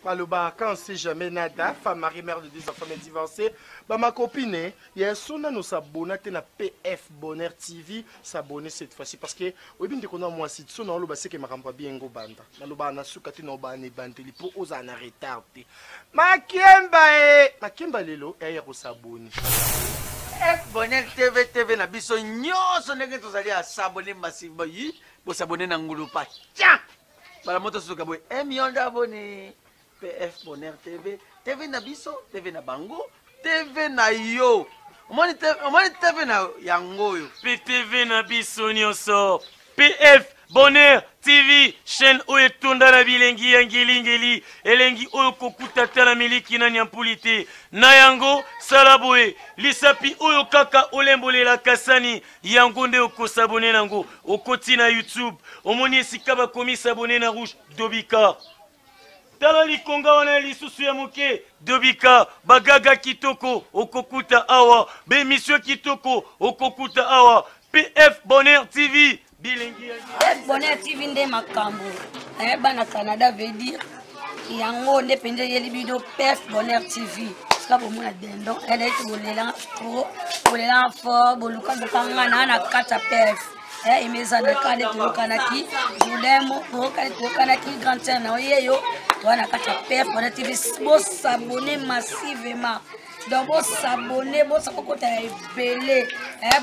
Maloba, quand on sait jamais nada, femme mariée, mère de 2 enfants, mais divorcée, bah ma copine, il y a son nous s'abonner à PF Bonheur TV, s'abonner cette fois-ci parce que oui bien qu'on a moi si son on le c'est que ma rampa bien go banda. Maloba na sukati no ba ne banteli pour aux en retardé. Makemba lelo et ya ko s'abonner. PF Bonheur TV na biso nyonso ndenge tozali à s'abonner massivement yi, pour s'abonner na ngulupa. Tiens. Bala moto suka boy, million d'abonnés. PF Bonheur TV na biso, TV na bango, TV na yo. Omoni TV na yango yo. PTV na biso nyonso. PF Bonheur TV, chaîne oyo tunda na bilengi ya ngeli elengi oyo kokuta tala miliki na nyampulite. Na yango salaboe, lisapi oyo kaka olembolela kasani, yango nde okosabone nango, okoti na YouTube. Omoni esika bakomi sabone na rouge Dobika. Tala likonga wana lisusu ya muke Dobika bagaga kitoko okokuta awa be monsieur kitoko okokuta awa PF Bonheur TV bilingi PF Bonheur TV nde makambo bana Canada veut dire yango nde penje yeli bido PF Bonheur TV ska bomona dendo ele bolela bolela fo boluka bokanga na kata PF imeza na kade tukanaki budemo tukanaki grand terme na yeyo wana kata PF Bonheur TV bo s'abonner massivement donc bo s'abonner bo sakokota ebele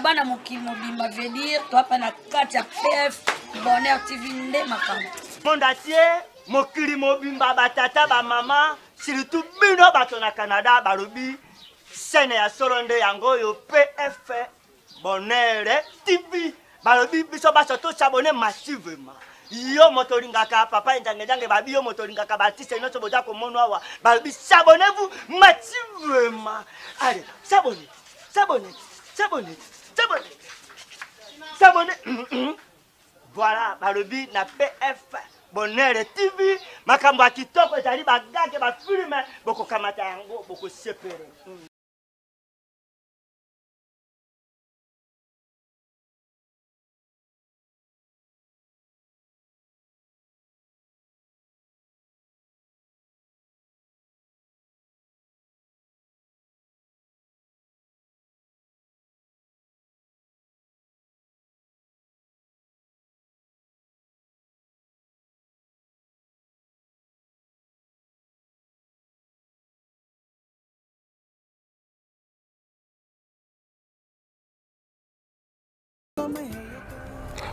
bana mokimo bimba veut dire toi pa na kata PF Bonheur TV nde makambo monde entier mokili mobimba batata ba mama surtout bino bato na Canada balobi chaîne ya solonde yango yo PF Bonheur TV balobi biso baso to s'abonner massivement yo motoringaka papa ndange babi yo motoringaka batiste noto boja ko monwa wa balobi s'abonnez-vous massivement. Allez, s'abonner. Voilà, balobi na PF Bonheur TV makambo kitoko ezali bagage ba filme boko kamata yango boko sepere.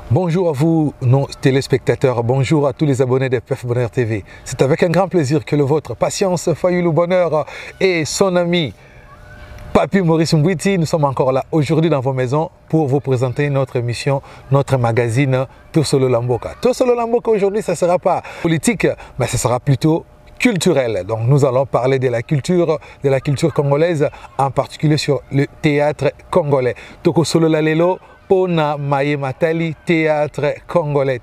Bonjour à vous, nos téléspectateurs, bonjour à tous les abonnés de PF Bonheur TV. C'est avec un grand plaisir que le vôtre, Patience Fayulu Bonheur et son ami Papi Maurice Mbouiti, nous sommes encore là aujourd'hui dans vos maisons pour vous présenter notre émission, notre magazine Tosolo Lamboka. Tosolo Lamboka aujourd'hui, ça ne sera pas politique, mais ce sera plutôt culturel. Donc nous allons parler de la culture congolaise, en particulier sur le théâtre congolais. Toko Solo Lalelo, Pona Maye Matali, théâtre congolais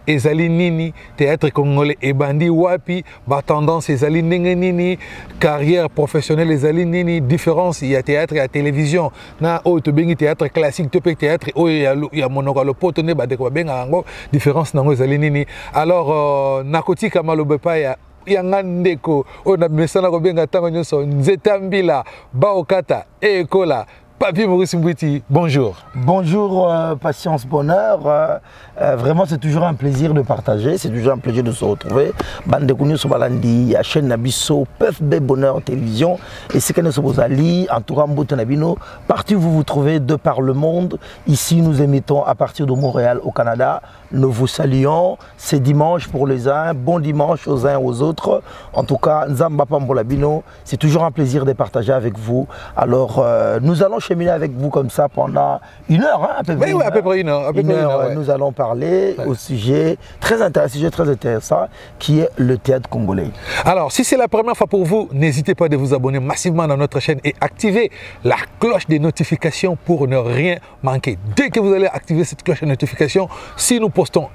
ezali nini, théâtre congolais ebandi wapi, ba tendance ezali ndenge nini, carrière professionnelle ezali nini, différence il y a théâtre et à télévision. Na o to bengi théâtre classique, to pe théâtre o ya monoko lo potone ba de ko benga ngo différence nango ezali nini. Alors nakoti kamalobe pa ya yanga ndeko on a mesana ko benga tango nyoso nzetambila baokata ekola. Papi Maurice Mbouiti, bonjour. Bonjour Patience Bonheur. Vraiment c'est toujours un plaisir de partager, c'est toujours un plaisir de se retrouver. Bande Kounio Sobalandi, chaîne Nabiso, PF Bonheur Télévision et c'est que nous sommes allés en tout cas Mbotenabino, partout où vous vous trouvez de par le monde. Ici nous émettons à partir de Montréal au Canada. Nous vous saluons, c'est dimanche pour les uns, bon dimanche aux uns et aux autres. En tout cas, Nzamba Pambolabino, c'est toujours un plaisir de partager avec vous. Alors nous allons cheminer avec vous comme ça pendant 1 heure, hein, à peu près. Oui, à peu près 1 heure. Ouais. Nous allons parler au sujet très intéressant qui est le théâtre congolais. Alors, si c'est la première fois pour vous, n'hésitez pas de vous abonner massivement dans notre chaîne et activer la cloche des notifications pour ne rien manquer. Dès que vous allez activer cette cloche de notification, si nous postons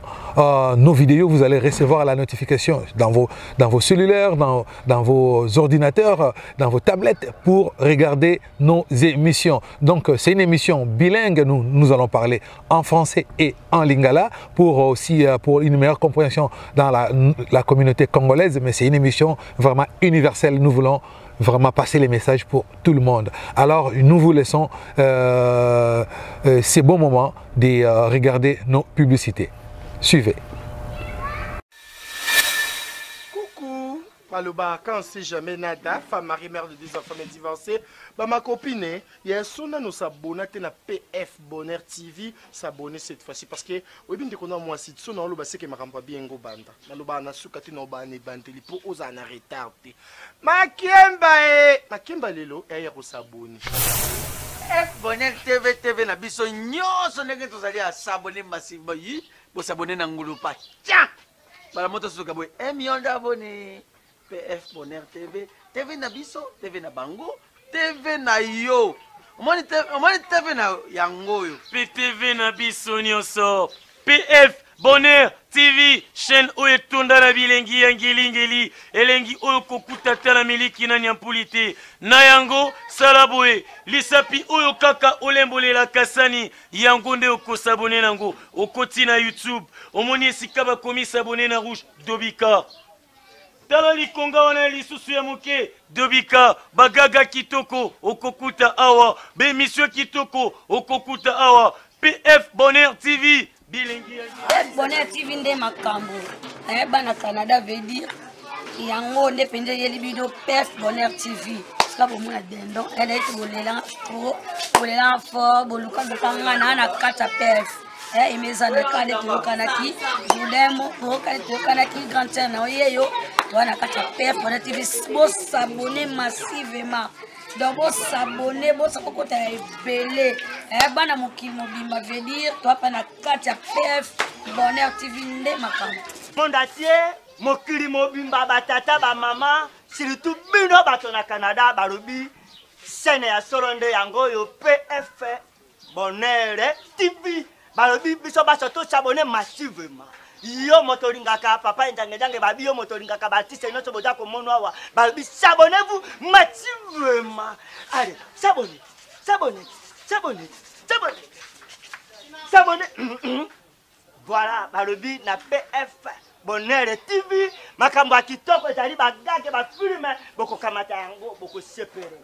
nos vidéos, vous allez recevoir la notification dans vos cellulaires, dans vos ordinateurs, dans vos tablettes pour regarder nos émissions. Donc c'est une émission bilingue, nous allons parler en français et en lingala pour une meilleure compréhension dans la communauté congolaise, mais c'est une émission vraiment universelle. Nous voulons vraiment passer les messages pour tout le monde. Alors nous vous laissons ces bons moments de regarder nos publicités. Suivez. Coucou, Maloba, quand c'est jamais nada, femme mariée, mère de 2 enfants, mais divorcée, ma copine, il y a son nous s'abonner à PF Bonheur TV, s'abonner cette fois-ci parce que oui bien qu'on a moi si son on le c'est que ma rampa bien go banda. Maloba na sukati no ba ne banteli pour aux en retardé. Makemba lelo et ya ko s'abonner. F Bonheur TV na biso nyonso ndenge tozali à s'abonner massivement yi pour s'abonner na ngulupa. Tiens. Bala moto suka boy million d'abonnés. PF Bonheur TV na biso, TV na bango, TV na yo. Omoni TV na yango yo. PTV na biso nyonso. PF Bonheur TV, chaîne oyo tunda na bilengi ya ngeli elengi oyo kokutata na miliki na nyampulite na yango salaboe lisapi oyo kaka olembolela kasani yango nde okosabone nango okoti na YouTube omoni esika bakomi sabone na rouge Dobika tala likonga wana lisusu ya moke Dobika bagaga kitoko okokuta awa bemission kitoko okokuta awa PF Bonheur TV PF Bonheur TV nde makambo bana Canada veut dire yango nde penje yeli bido PF Bonheur TV sika bomona dendon elle est bolela fort boluka bokanga na kata PF imeza na kade tokanaki budemo tokanaki grand terre na yeyo wana kata PF Bonheur TV bo s'abonner massivement. Donc, vous s'abonnez, vous s'abonnez, bana mokili mobimba veut dire, toi, pas na carte PF Bonheur TV nde makambo. Monde entier, mokili mobimba batata ba mama, surtout bino bato na Canada balobi, scène ya solonde yango yo PF Bonheur TV. Balobi biso baso to s'abonner massivement. Yo motoringaka papa ndange babi yo motoringaka batiste noto boja ko monwa wa babi s'abonnez-vous massivement. Allez, s'abonnez. Voilà, balobi na PF Bonheur TV makambo kitoko ezali bagage ba filme boko kamata yango boko sepere.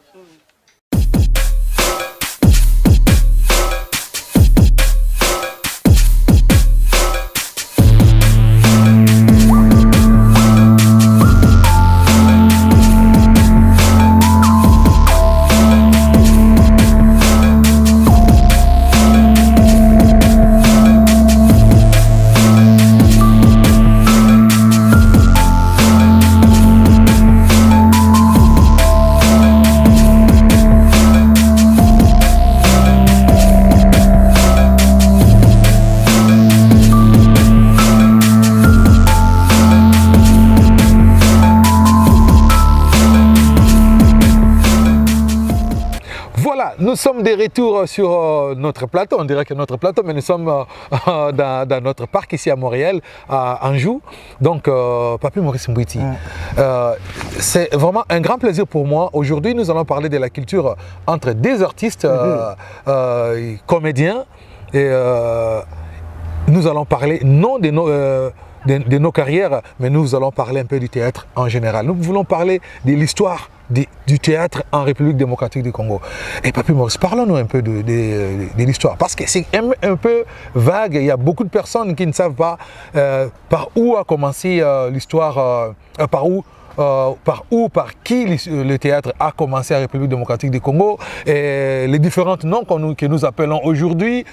Nous sommes de retour sur notre plateau, on dirait que notre plateau, mais nous sommes dans notre parc ici à Montréal, à Anjou. Donc, Papi Maurice Mbouiti, c'est vraiment un grand plaisir pour moi. Aujourd'hui, nous allons parler de la culture entre des artistes, comédiens, et nous allons parler non de nos carrières, mais nous allons parler un peu du théâtre en général. Nous voulons parler de l'histoire du théâtre en République démocratique du Congo. Et Papi Maurice, parlons-nous un peu de l'histoire, parce que c'est un peu vague. Il y a beaucoup de personnes qui ne savent pas par où a commencé l'histoire, par qui le théâtre a commencé en République démocratique du Congo, et les différents noms que nous appelons aujourd'hui.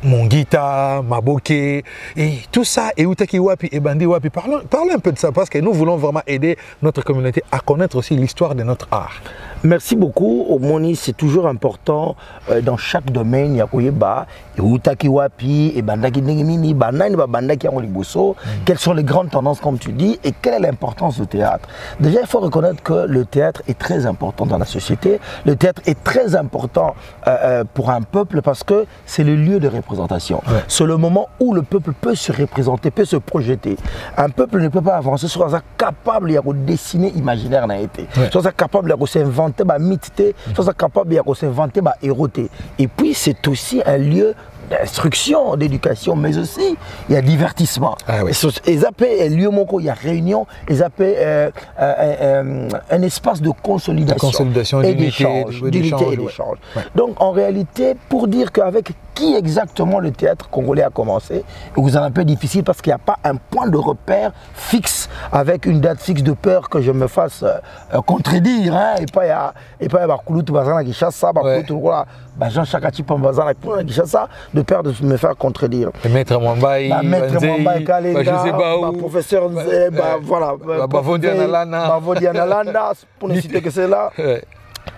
Mongita, Maboké, et tout ça, et Utaki Wapi, et Bandi Wapi. Parlons un peu de ça, parce que nous voulons vraiment aider notre communauté à connaître aussi l'histoire de notre art. Merci beaucoup. Au Moni, c'est toujours important dans chaque domaine. Yakoyeba, Utaki Wapi, et Bandaki Nengimini, Banani, Bandaki Angoliboso. Quelles sont les grandes tendances, comme tu dis, et quelle est l'importance du théâtre? Déjà, il faut reconnaître que le théâtre est très important dans la société. Le théâtre est très important pour un peuple, parce parce que c'est le lieu de représentation. C'est le moment où le peuple peut se représenter, peut se projeter. Un peuple ne peut pas avancer soit capable de dessiner imaginaire n'a été, soit capable de s'inventer bah mythe, soit capable de s'inventer bah héros. Et puis c'est aussi un lieu d'instruction, d'éducation, mais aussi il y a divertissement. Ils appellent lieu moko, il y a réunion, ils appellent un espace de consolidation et d'échange. Donc en réalité, pour dire qu'avec qui exactement le théâtre congolais a commencé, vous en un peu difficile parce qu'il n'y a pas un point de repère fixe avec une date fixe, de peur que je me fasse contredire. Hein, et pas il y a Kouloutou Bazana qui chasse ça, Jean Chakati Pambazana qui chasse ça, de peur de me faire contredire. Maître Mwambaye, professeur, voilà, Bavodiana Landa, pour ne citer que c'est là.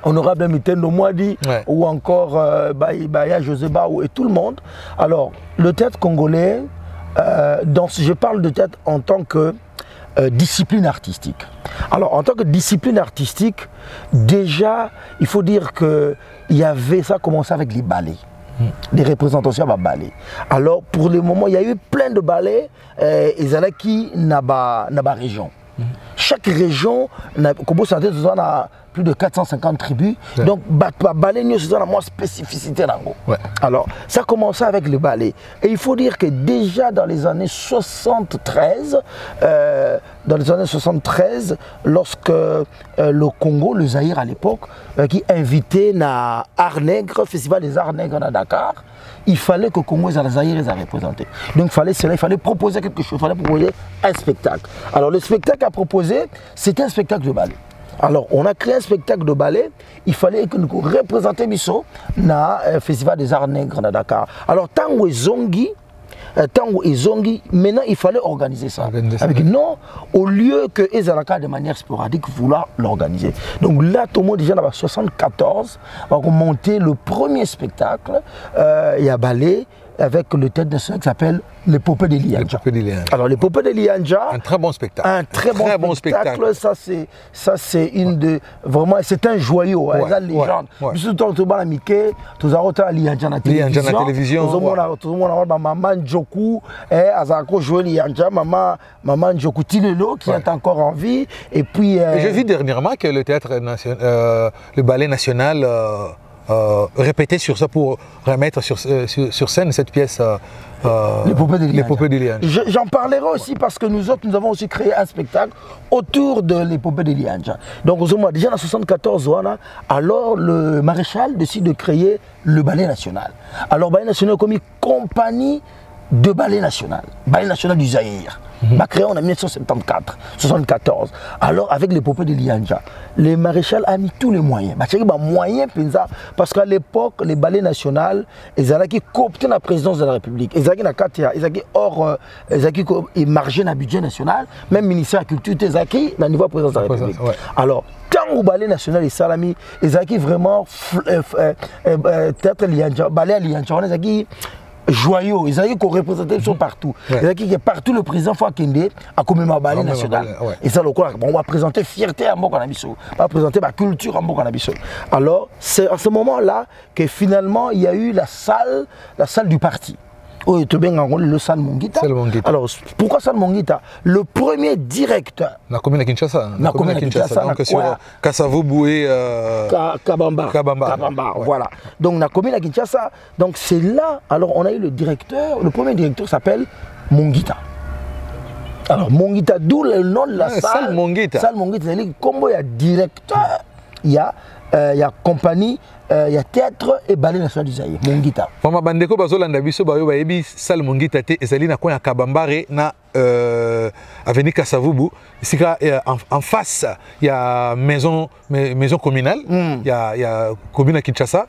Honorable Mitendo Mwadi, ou encore Baya Joseba et tout le monde. Alors, le théâtre congolais, je parle de théâtre en tant que discipline artistique. Alors, en tant que discipline artistique, déjà, il faut dire que ça a commencé avec les ballets. Des représentations à ballet. Alors, pour le moment, il y a eu plein de ballets, qui n'a pas région. Chaque région, comme vous savez, a plus de 450 tribus. Donc, ballet, c'est une spécificité. Alors, ça a commencé avec le ballet. Et il faut dire que déjà dans les années 73, lorsque le Congo, le Zaïre à l'époque, qui invitait na Art Nègre, Festival des Arts Nègres à Dakar, il fallait que le Congo et le Zaïre les représenté. Donc il fallait proposer quelque chose, il fallait proposer un spectacle. Alors le spectacle à proposer, c'était un spectacle de ballet. Alors on a créé un spectacle de ballet, il fallait que nous représentions Misso dans le Festival des Arts Nègres à Dakar. Alors Tango et Zongi, maintenant il fallait organiser ça. Avec non, au lieu que Ezalaka de manière sporadique vouloir l'organiser. Donc là, tout le monde déjà dans 74, on va monter le premier spectacle, il y a ballet avec le théâtre national qui s'appelle L'Épopée de Lianja. Alors l'Épopée de Lianja, un très bon spectacle. Un très bon spectacle. Ça c'est une de vraiment, c'est un joyau. La légende. Tout le Mickey, tout le monde Lianja na télévision. Tout le monde a maman Njoku, Azako joué Lianja, maman Njoku Tilelo qui est encore en vie. Et puis. J'ai vu dernièrement que le théâtre national, le ballet national. Répéter sur ça pour remettre sur scène cette pièce L'Épopée de Lianja. J'en parlerai aussi parce que nous autres, nous avons aussi créé un spectacle autour de l'Épopée de Lianja. Donc déjà en 74, alors le maréchal décide de créer le ballet national. Alors ballet national comme une compagnie de ballet national du Zaïre. Créé en 1974. Alors, avec l'Épopée de Lianja, le maréchal a mis tous les moyens. Parce qu'à l'époque, les ballets nationaux, ils avaient coopté la présidence de la République. Ils avaient hors, ils margeaient dans le budget national, même le ministère de la Culture, ils avaient au niveau de la présidence de la République. Alors, tant au ballet national et Salami, ils avaient vraiment théâtre Lianja, ballet Lianja, ils avaient joyaux, ils avaient qu'on représentait partout. Ils avaient que partout le président Fouakende a commémoré le ballet national. Et ça, on va présenter fierté à Mbokanabiso, on va présenter la culture à Mbokanabiso. Alors, c'est à ce moment-là que finalement, il y a eu la salle du parti. Oh, le Salle Mongita. Alors, pourquoi Salle Mongita? Le premier directeur. La commune de Kinshasa. Donc, sur Kasavubu et Kabamba. Voilà. Donc, la commune de Kinshasa. Donc, c'est là. Alors, on a eu le directeur. Le premier directeur s'appelle Mongita. Alors, Mongita, d'où le nom de la salle. Salle Mongita. Salle Mongita. C'est-à-dire, comme il y a directeur, il y a compagnie. Il y a théâtre et ballet national du Zaïre, Mongita. Mama bandeko bazolanda biso bayo bayebi salle Mongita te ezali na koya Kabambare na avenue Kasavubu. Sika en face il y a maison communale, il y a commune à Kinshasa.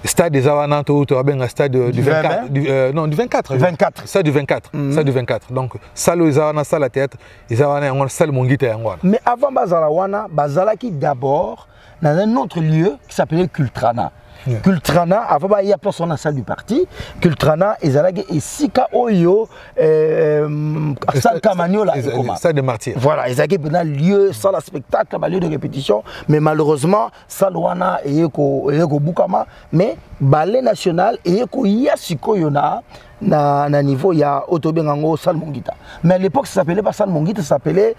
Stade des Awana to abenga stade du 24 non du 24. Stade du 24. Stade du 24. Donc salle des Awana salle théâtre, les Awana en salle Mongita ngwana. Mais avant Bazalawana, Bazalaki d'abord dans un autre lieu qui s'appelait Kultrana. Kultrana, avant il y a personne dans la salle du parti. Kultrana, et Sika Oyo, Stade Camagnola. Stade des Martyrs. Voilà, ils avaient un lieu, salle à spectacle, lieu de répétition, mais malheureusement, Salwana et Eko Bukama, mais ballet national et Eko Yasiko Yona. Na niveau il y a Otobengango salle Mongita, mais à l'époque ça s'appelait pas salle Mongita, ça s'appelait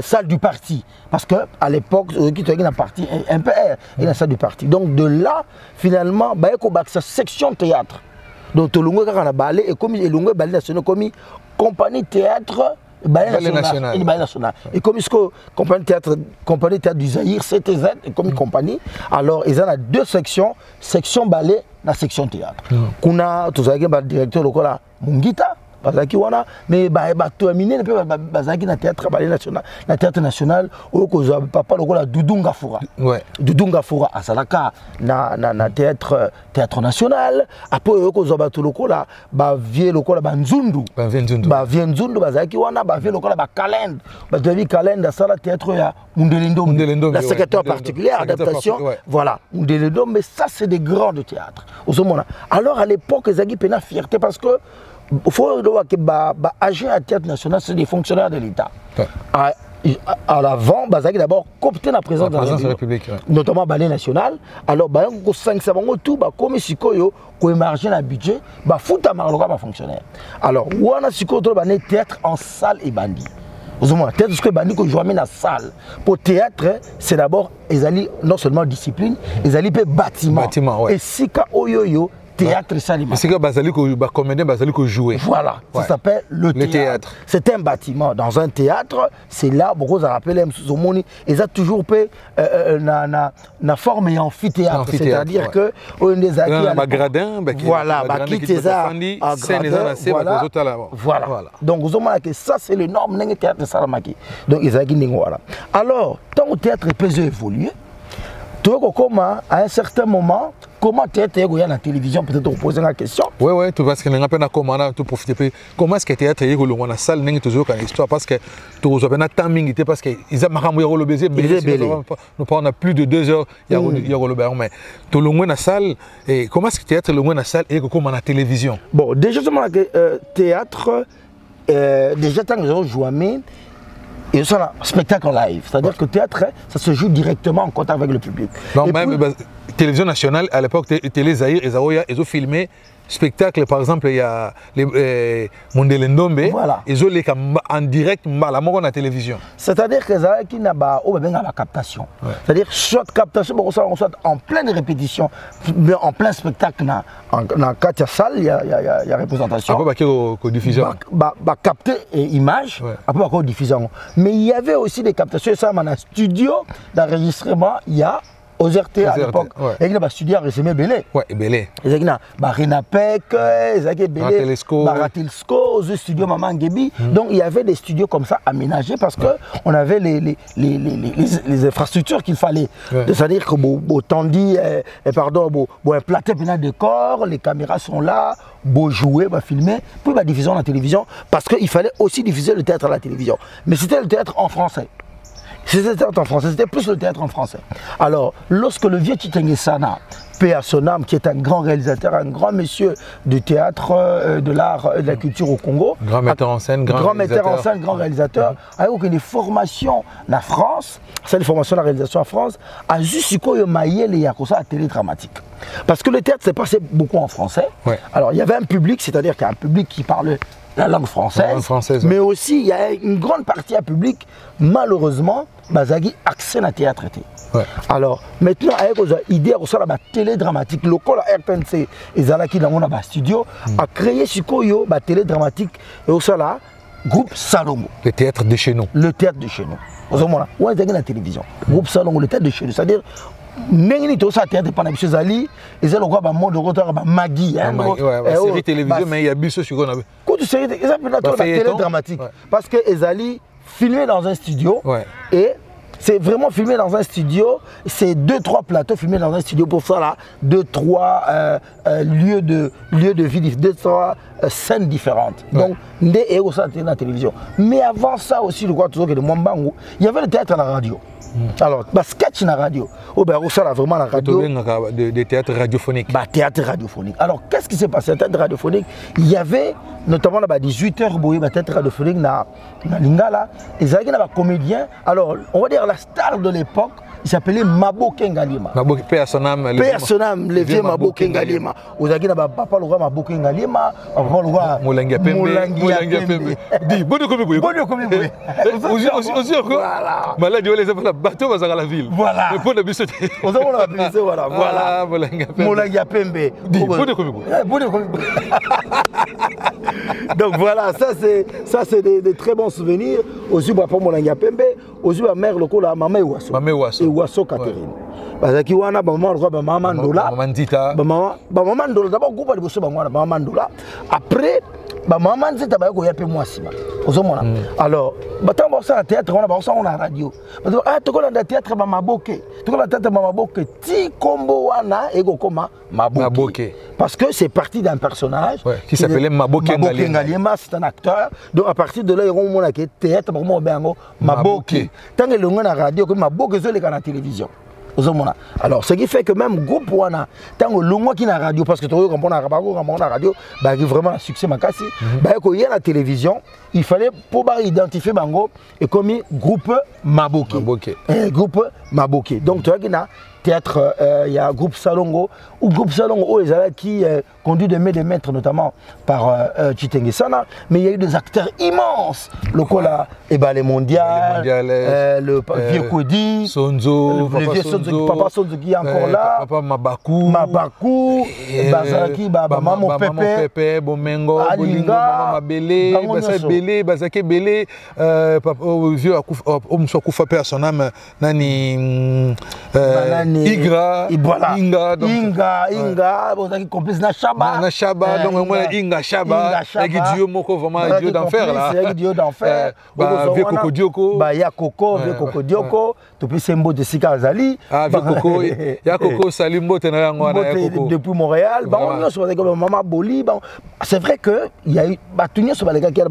salle du parti, parce que à l'époque qui était un parti MPR et la salle du parti. Donc de là finalement bah sa section théâtre, donc Tolongo quand on a ballet et comme il Longo ballet national comme compagnie théâtre ballet national et ballet national et comme ce compagnie théâtre du Zaïre CTZ et comme compagnie, alors ils ont deux sections, section ballet la section théâtre. Kuna tozaki ba directeur lokola Mungita bazaki wana mais ba terminé pe bazaki na théâtre ballet national na théâtre national o ko papa lokola Dudunga Fura. Ouais. Dudunga Fura asalaka na théâtre national après o ko zo ba lokola ba vie lokola ba Nzundu. Ba vie Nzundu bazaki wana ba vie lokola ba Calende. Ba devi Calende sala théâtre ya Mundelendo. La secrétaire particulière adaptation. Voilà, Mundelendo mais ça c'est des grands de théâtre. Alors à l'époque ils avaient une fierté parce que il faut que agir à théâtre national c'est des fonctionnaires de l'État. À l'avant, ils d'abord coopté la présence de la République, notamment ballet national. Alors, ils ont 5 savants tout, comme si ils émargent un budget, ils foutent à Marloka fonctionnaire. Alors, où on a un théâtre en salle et bandit. Théâtre ce que bandit que je joue dans la salle. Pour théâtre, c'est d'abord, ils allaient non seulement discipline, ils allaient bâtiment. Et si Oyoyo, théâtre Salima. C'est que Basali que jouer. Voilà, ça s'appelle le théâtre. C'est un bâtiment. Dans un théâtre, c'est là, beaucoup ça rappelle Msoumoni, ils ont toujours fait na forme et amphithéâtre. C'est-à-dire que on les a gradin, voilà, voilà. Donc vous avez que ça c'est le norme d'un théâtre Salamaki. Donc ils ont voilà. Alors, tant que le théâtre peut évoluer, comment à un certain moment comment théâtre est à la télévision peut-être poser la question. Oui, tu vois ce que nous appelons comment tu profites comment est-ce que théâtre est dans la salle n'est toujours une histoire parce que tu as un timing parce que ils ont marqué le baiser nous parlons plus de 2 heures il y a le baiser mais tu es dans la salle et comment est-ce que théâtre est dans la salle et comment la télévision. Bon déjà théâtre déjà tant que nous jouons et ça, spectacle live, c'est-à-dire que le théâtre, ça se joue directement en contact avec le public. Non, même télévision nationale, à l'époque, Télé Zaïre, ils ont filmé spectacle, par exemple, il y a les Mondelendombe, ils ont les en direct à la télévision. C'est-à-dire que ça qui n'a pas la captation. C'est-à-dire soit captation, soit en pleine répétition, mais en plein spectacle, dans 4 salles, il y a représentation. Après, il y a diffusion. Capter image, après, il y a diffusion. Mais il y avait aussi des captations, ça, dans un studio d'enregistrement, il y a aux RT à l'époque. Il y a un studio enregistré Belé. Oui, Belé. Il y a Renapec, il y a Belé, Baratelsko, le studio Maman Ngebi. Donc il y avait des studios comme ça aménagés parce qu'on avait les infrastructures qu'il fallait. C'est-à-dire que un plateau de décor, les caméras sont là, beau jouer, filmer, puis diffuser à la télévision parce qu'il fallait aussi diffuser le théâtre à la télévision. Mais c'était le théâtre en français. C'était le théâtre en français, c'était plus le théâtre en français. Alors, lorsque le vieux Titengesana, paix à son âme, qui est un grand réalisateur, un grand monsieur du théâtre, de l'art et de la culture au Congo, grand metteur en scène, grand réalisateur, avec une formation en France, c'est une formation de la réalisation en France, a juste maillé les yakosa à télé dramatique. Parce que le théâtre s'est passé beaucoup en français. Alors, il y avait un public, c'est-à-dire qu'il y a un public qui parle la langue française, mais aussi il y a une grande partie à public, malheureusement, Bazagi accès à théâtre. Alors maintenant, avec l'idée de la télé dramatique, le RTNC et Zalaki dans mon studio a créé la télé dramatique et au là, groupe Salongo. Le théâtre de chez nous. Le théâtre de chez nous. Au moment là, on a la télévision. Groupe Salongo, le théâtre de chez nous. C'est-à-dire, Nengini to sa théâtre pendant M. Zali, et c'est le quoi monde de retour Magui. Série télévision, mais il y a Bisso sur quoi. Quand tu sais, la télé dramatique. Parce que Zali filmé dans un studio et c'est vraiment filmé dans un studio, c'est 2-3 plateaux filmés dans un studio pour ça là, 2-3 lieux de vie, 2-3 scènes différentes. Donc, il y a la télévision. Mais avant ça aussi, il y avait le théâtre à la radio. Alors, sketch na radio. Oh ben ça là vraiment la radio. Des théâtres radiophoniques. Théâtre radiophonique. Alors, qu'est-ce qui s'est passé? Théâtre radiophonique, il y avait notamment là 18h boy théâtre radiophonique na Lingala, et ça il y a des comédiens. Alors, on va dire la star de l'époque, il s'appelait Mabo Kengalima. Mabo Personam, le vieux Mabo Kengalima. Vous avez papa le roi Mabo Kengalima, papa le roi Molangia Pembe. Dis, bon de combien. Aussi encore. Malade, on les appelle la bateau à la ville. Voilà. Le pont de Bissot. On a la publicité, voilà. Voilà. Molangia Pembe. Dis, bon de combien. Donc voilà, ça c'est des très bons souvenirs. Aussi, papa Molangia Pembe, aussi ma mère, le coup, la maman Ouasso. Ouasso Catherine. Parce que wana maman le roi maman Ndola. Maman Dita. Maman Ndola d'abord groupe de bosso maman Ndola. Après maman Dita ba ko yape moi sima. Ozomona. Alors, batambo ça théâtre on a radio. Ah to ko na théâtre ba maboke. To ko na théâtre ba maboke ti kombo wana ego koma maboke. Parce que c'est parti d'un personnage qui s'appelait Mabo Kengalima, c'est un acteur. Donc à partir de là il y a un monde qui théâtre vraiment bengo maboke. Tant que le na radio comme maboke zo le kana télévision. Alors, ce qui fait que même groupe wana, tant que l'on qui na radio, parce que tu comprends la radio, bah vraiment un succès makasi. Bah quand il y a la télévision, il fallait pour identifier bango et comme groupe Maboke. Groupe Maboke. Donc tu vois qu'il y a théâtre, il y a groupe Salongo ou groupe Salongo qui conduit de maîtres notamment par Chitenge Sana, mais il y a eu des acteurs immenses. Le Kola et les mondial, le vieux Kodi, Sonzo, le vieux Sonzo, Papa Sonzo qui est encore là, Papa Mabakou, Bazaki, Maman Pepe, Bomengo, Bolingo, Maman Belé, Bazake Belé, Papa vieux Koufa Personam, Nani. Igra, Inga, vous avez complice na Chaba, donc moi Inga Chaba, avec Dieu moko vraiment Dieu d'enfer là. C'est Dieu d'enfer. Vieux Coco Dioko. Bah ya Coco, vieux Coco Dioko, tout puis Sembo de Sika Azali. Ah vieux Coco, ya Coco Salimbo tena yango na Coco. Depuis Montréal, bah on sur comme maman Boli, c'est vrai que il y a eu bah tout sur les gars qui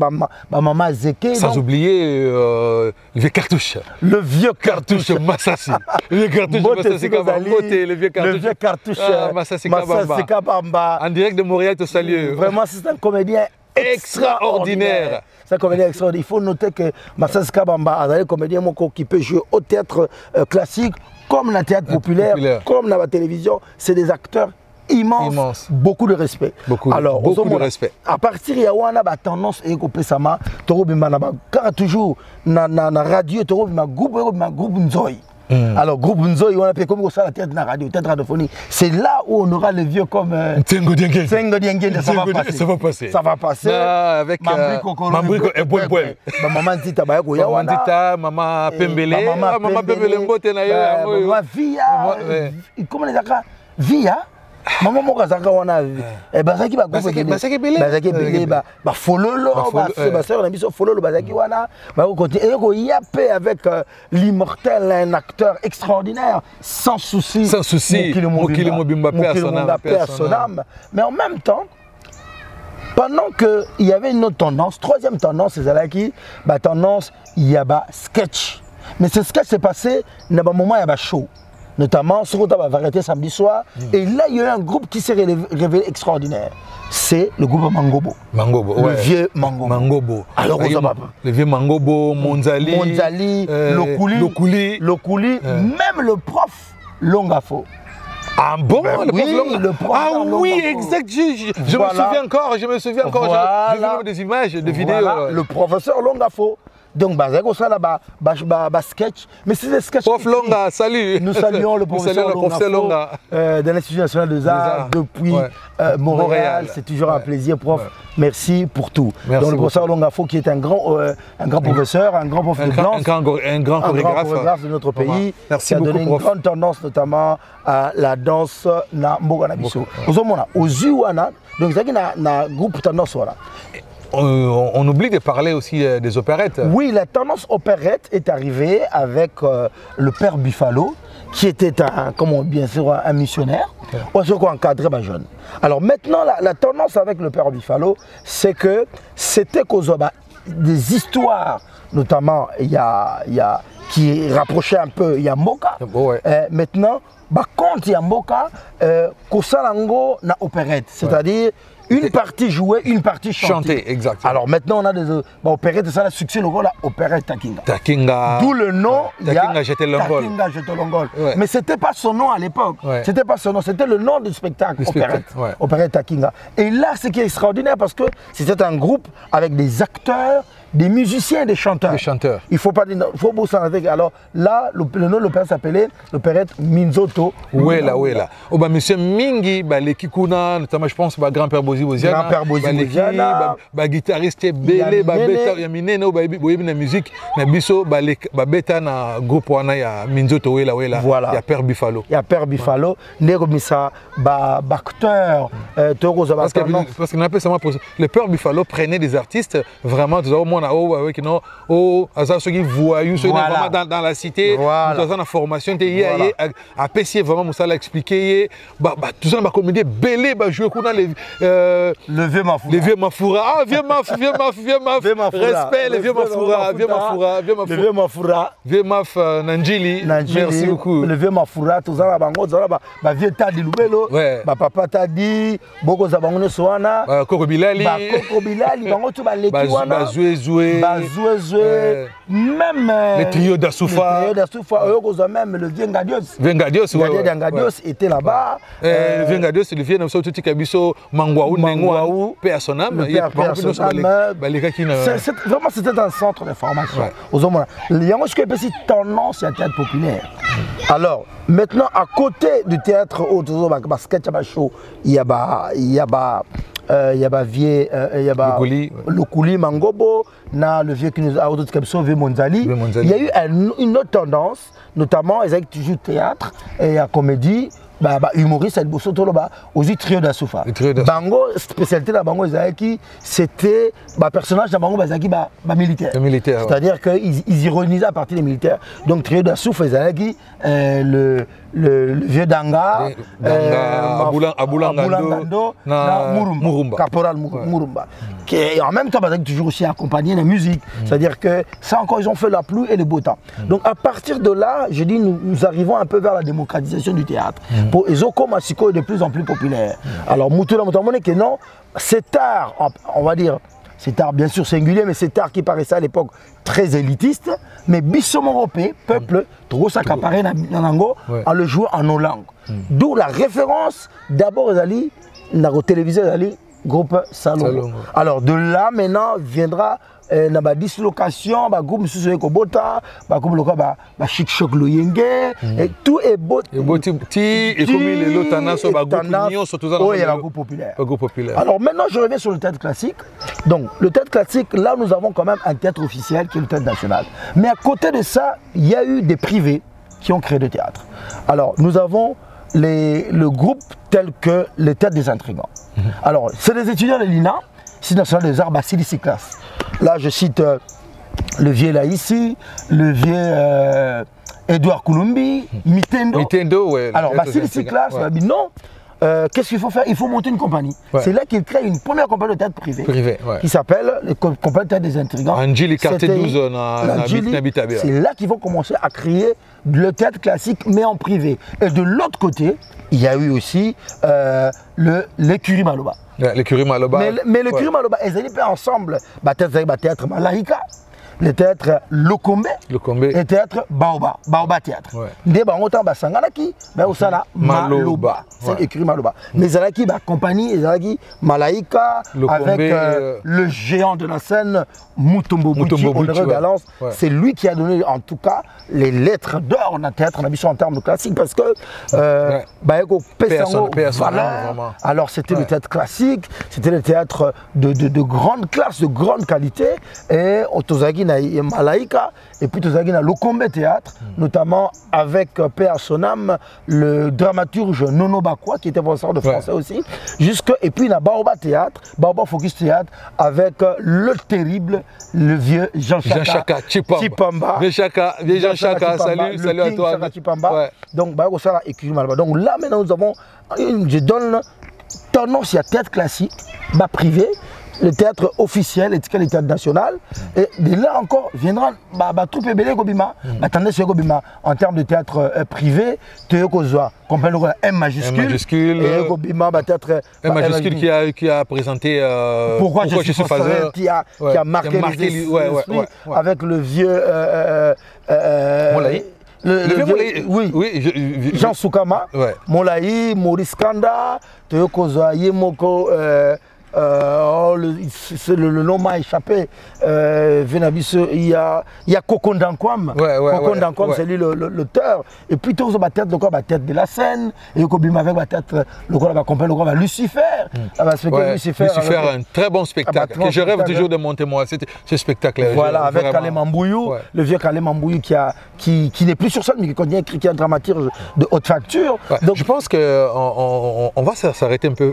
maman Zeke. Sans oublier le vieux cartouche. Le vieux cartouche Massassi. Le cartouche Massassi. Le vieux cartouche Massasika Bamba. En direct de Montréal, te salue. Vraiment, c'est un comédien extraordinaire. C'est un comédien extraordinaire. Il faut noter que Massasika Bamba est un comédien qui peut jouer au théâtre classique, comme dans le théâtre populaire, comme dans la télévision. C'est des acteurs immenses. Beaucoup de respect. Beaucoup de respect. À partir de là, on a tendance à écouter ça. Car toujours, dans la radio, on a un groupe Nzoï. Alors, groupe Nzoï, on appelle comme ça la tête de la radio, tête radiophonique. C'est là où on aura les vieux comme Tengo Diengue. Ça va passer. Ça va passer. Avec Mambriko et Boy. Maman Tita, Maman Tita, Maman Pembele. Maman Pembele, Mbote na yo. Maman Via. Comment les accords Via. Maman Mokazaka wana bazaki ba groupe bazaki belé ba fololo ba sœur na biso fololo bazaki wana ba côté et ko yape avec l'immortel, un acteur extraordinaire sans souci Mokili Mobimba personnam. Mais en même temps pendant que il y avait une autre tendance, troisième tendance c'est celle qui tendance il y a ba sketch. Mais ce sketch s'est passé dans un moment il y a ba show. Notamment sur la variété samedi soir. Et là, il y a eu un groupe qui s'est révélé extraordinaire. C'est le groupe Mangobo. Le vieux Mangobo. Alors, le vieux Mangobo, Monzali, Lokuli, même le prof Longafo. Ah bon, le prof oui, exact. Je me souviens encore. J'ai vu des images, des vidéos. Le professeur Longafo. Donc, ça là, sketch. Mais c'est des sketchs. Prof Longa, salut. Nous saluons le professeur Longa de l'Institut national des arts depuis Montréal. C'est toujours un plaisir, prof. Merci pour tout. Donc, le professeur Longafo qui est un grand professeur, un grand prof de danse, un grand chorégraphe de notre pays. Merci qui a donné beaucoup, une grande tendance notamment à la danse na Mbogana Biso. Aux Uwana, donc c'est un groupe tendance voilà. On oublie de parler aussi des opérettes. Oui, la tendance opérette est arrivée avec le père Buffalo, qui était bien sûr un missionnaire, ou encadré par jeune. Alors maintenant, la tendance avec le père Buffalo, c'est que c'était des histoires, notamment qui rapprochait un peu Yamboka. Ouais. Maintenant, contre Yamboka, Kosalango na opérette, c'est-à-dire une partie jouée, une partie chantée. Exactement. Alors maintenant, on a des opérettes, ça a succès, le rôle, opérette Takinga. Takinga. D'où le nom, Takinga Jeté Longol. Takinga Jeté Longol. Mais ce n'était pas son nom à l'époque. C'était pas son nom, c'était le nom du spectacle, opérette. Opérette Takinga. Et là, ce qui est extraordinaire, parce que c'était un groupe avec des acteurs, des musiciens et des chanteurs. Des chanteurs. Il faut pas dire, il faut bosser avec. Alors là, le nom de l'opérette s'appelait l'opérette Minzoto. Ouela. Oh, bah, monsieur Mingi, bah, les Kikuna, notamment, je pense, bah, grand-père Bozi Boziana. Grand-père Bozi Boziana. Bah, guitariste, Belé, bah, beta, il y a Mineno, bah, la musique, na biso, bah, beta, na groupe, wana, ya Minzoto, ouela. Voilà. Il y a Père Buffalo. Il y a Père Buffalo. Néromissa, bah, acteur, parce qu'on appelle ça, le Père Buffalo prenait des artistes, vraiment, tout ça, avec non ceux qui voient vraiment dans la cité dans la formation à PC vraiment Moussa l'a expliqué tout ça ma comédie belé jouer le vieux Mafoura vieux Maf respect le vieux Maf Nanjili merci beaucoup le vieux Mafoura tout ça bango ba vieux Tadi Lubelo ba papa Tadi boko za bango soana Koko Bilali bango tu ba leki wana même le trio d'Asoufa, même le vieux Ngadios était là-bas. Le vieux Ngadios, le vieux Namso Tuti Kabiso, Mangwaou, Personam, vraiment c'était un centre de formation. Il y a une tendance à théâtre populaire. Alors, maintenant, à côté du théâtre, il y a le Kouli Mangobo, le vieux qui nous a sauvé Monzali. Il y a eu une autre tendance, notamment, ils avaient toujours théâtre et la comédie. Humoriste aussi trio d'Asoufa. Bango spécialité de Bango c'était personnage de Bango militaire. C'est-à-dire qu'ils ironisaient à partir des militaires. Donc trio d'Asoufa le vieux Danga, Aboulangando, Murumba, Caporal Murumba. Qui en même temps toujours aussi accompagné de la musique. C'est-à-dire que ça encore ils ont fait la pluie et le beau temps. Donc à partir de là, je dis nous arrivons un peu vers la démocratisation du théâtre. Pour Ezoko Masiko est de plus en plus populaire. Alors Moutoula Moutamone que non, cet art, on va dire, cet art bien sûr singulier, mais cet art qui paraissait à l'époque très élitiste, mais Bissomorope, peuple, trop s'accaparer Nanango, à le jouer en nos langues. D'où la référence, d'abord Ezali, Nago télévisé Ezali, groupe Salongo. Alors de là maintenant viendra na dislocation groupe Susu Kobota groupe local Chic Choc Loyenge et tout est beau et comme les lotana so groupe populaire. Alors maintenant je reviens sur le théâtre classique. Donc le théâtre classique, là nous avons quand même un théâtre officiel qui est le théâtre national. Mais à côté de ça, il y a eu des privés qui ont créé le théâtre. Alors nous avons le groupe tel que le théâtre des intrigants. Alors c'est des étudiants de l'INA, Institut national des arts, Bassili Siklas. Là, je cite le vieux Laïssi, le vieux Edouard Koulumbi, Mitendo. Ouais, alors, Bassili Siklas, non. Qu'est-ce qu'il faut faire? Il faut monter une compagnie. C'est là qu'il crée une première compagnie de théâtre privé qui s'appelle la compagnie de théâtre des intrigants. Angeli Quartier 12, c'est là qu'ils vont commencer à créer le théâtre classique, mais en privé. Et de l'autre côté, il y a eu aussi l'écurie Maloba. L'écurie Maloba. Mais l'écurie Maloba, ils étaient ensemble. Théâtre Malaika, le théâtre Lokombe et le théâtre Baoba Théâtre. Dès autant Sangalaki, Maloba. C'est l'écurie Maloba. Mais Zalaki, compagnie, Zalaki, Malaika, avec le géant de la scène, Mutombo Bouchi, Honoré Galance. C'est lui qui a donné en tout cas les lettres d'or dans le théâtre en termes de classique parce que alors c'était le théâtre classique, c'était le théâtre de grande classe, de grande qualité et Otozagi na Malaika et puis Otozagi na Lokombe Théâtre, notamment avec Père Sonam, le dramaturge Nono Bakwa qui était professeur de français aussi, et puis na Baoba Théâtre, Baoba Focus Théâtre avec le terrible, le vieux Jean-Chaka Chipamba. Jean-Chaka, salut à toi. Donc, donc là maintenant nous avons, je donne tendance à théâtre classique, privé, le théâtre officiel, le théâtre national. Et de là encore, viendra la troupe Ebele Gobima, attendez sur Gobima, en termes de théâtre privé, tu as comprenez M majuscule, et Gobima, théâtre M majuscule qui a présenté pourquoi je suis Phaseur, qui a marqué les esprits avec le vieux Jean Soukama, Molaï, Maurice Kanda, Teokozoa, Yemoko, le nom m'a échappé. Il y a Kokondankwam. Kokondankwam, c'est lui l'auteur. Et puis, tout la tête de la scène. Et Kobima avec la tête, le Lucifer. Lucifer, un très bon spectacle. Que je rêve toujours de monter moi, ce spectacle. Voilà, avec Kalem Ambouyou, le vieux Kalem Ambouyou qui n'est plus sur scène, mais qui a un dramaturge de haute facture. Je pense qu'on va s'arrêter un peu.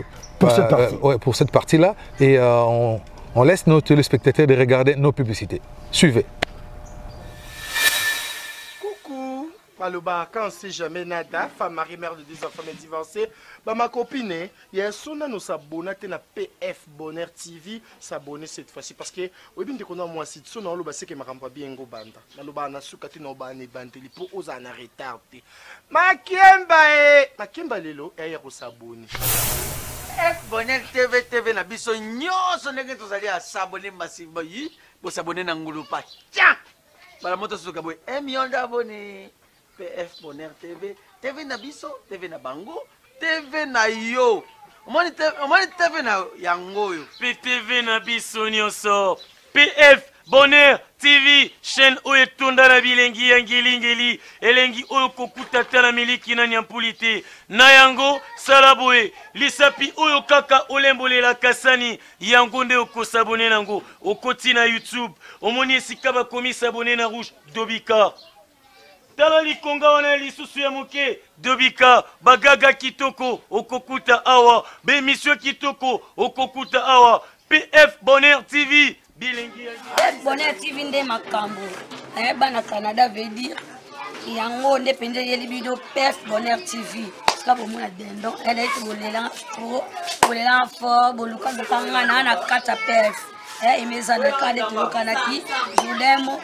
Pour cette partie-là, et on laisse nos téléspectateurs de regarder nos publicités. Suivez. Coucou, Maloba, quand c'est jamais nada, femme mariée, mère de 2 enfants mais divorcée, ma copine, il y a son nous s'abonner à PF Bonheur TV, s'abonner cette fois-ci parce que oui bien qu'on a moi si son on le c'est que ma campa bien go banda. Maloba na sukati no ba ne banteli pour aux en retardé. Makemba lelo et ya ko s'abonner. F Bonheur TV na biso nyonso ndenge tozali à s'abonner massivement yi pour s'abonner na ngulupa. Tiens. Bala moto suka boy million d'abonnés. PF Bonheur TV na biso, TV na bango, TV na yo. Omoni TV na yango yo. PTV na biso nyonso. PF Bonheur TV, chaîne oyo tunda na bilengi ya ngeli elengi oyo kokutata na miliki na nyampulite na yango salaboe lisapi oyo kaka olembolela kasani yango nde okosabone nango okoti na YouTube omoni esika bakomi sabone na rouge Dobika tala likonga wana lisusu ya moke Dobika bagaga kitoko okokuta awa bemission kitoko okokuta awa PF Bonheur TV PF Bonheur TV nde makambo bana Canada veut dire yango nde penje yeli bido PF Bonheur TV ska bomona dendo elle est bolela fort boluka bokanga na kata PF imeza na kade tokanaki budemo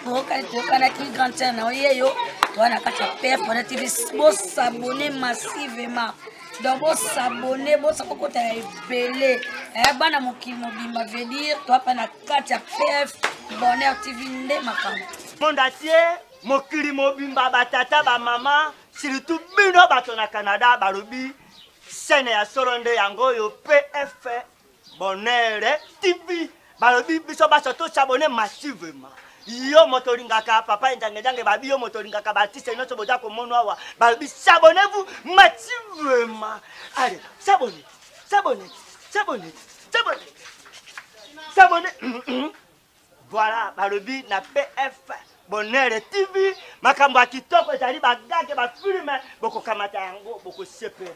tokanaki grand terre na yeyo wana kata PF Bonheur TV bo s'abonner massivement. Donc, vous s'abonnez, vous s'abonnez, bana mokimo bimba veut dire, toi, pas na Katia PF Bonheur TV nde makambo. Monde entier, mokili mobimba batata ba mama, surtout bino bato na Canada balobi, scène ya solonde yango yo PF Bonheur TV, balobi biso baso to s'abonner massivement. Yo motoringaka papa ndange babi yo motoringaka batiste noto boja ko monwa wa babi s'abonnez-vous massivement. Allez, s'abonnez. Voilà, babi na PF Bonheur TV makambo kitoko ezali bagage ba filme boko kamata yango boko sepere.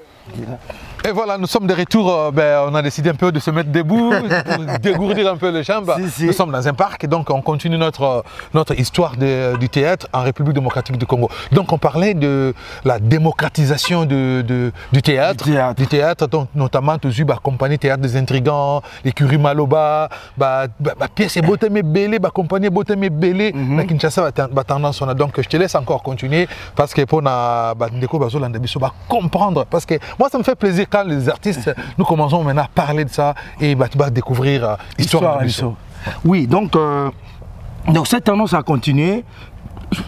Et voilà, nous sommes de retour. On a décidé un peu de se mettre debout pour dégourdir un peu le champ. Nous sommes dans un parc, donc on continue notre histoire du théâtre en République démocratique du Congo. Donc on parlait de la démocratisation du théâtre, donc notamment toujours la compagnie Théâtre des Intrigants, l'écurie Maloba, pièce Botemé Belé, la compagnie Botemé Belé, la Kinshasa, tendance. Donc je te laisse encore continuer parce que pour comprendre, parce que moi ça me fait plaisir quand les artistes, nous commençons maintenant à parler de ça et découvrir l'histoire de l'histoire. Oui, donc cette tendance a continué,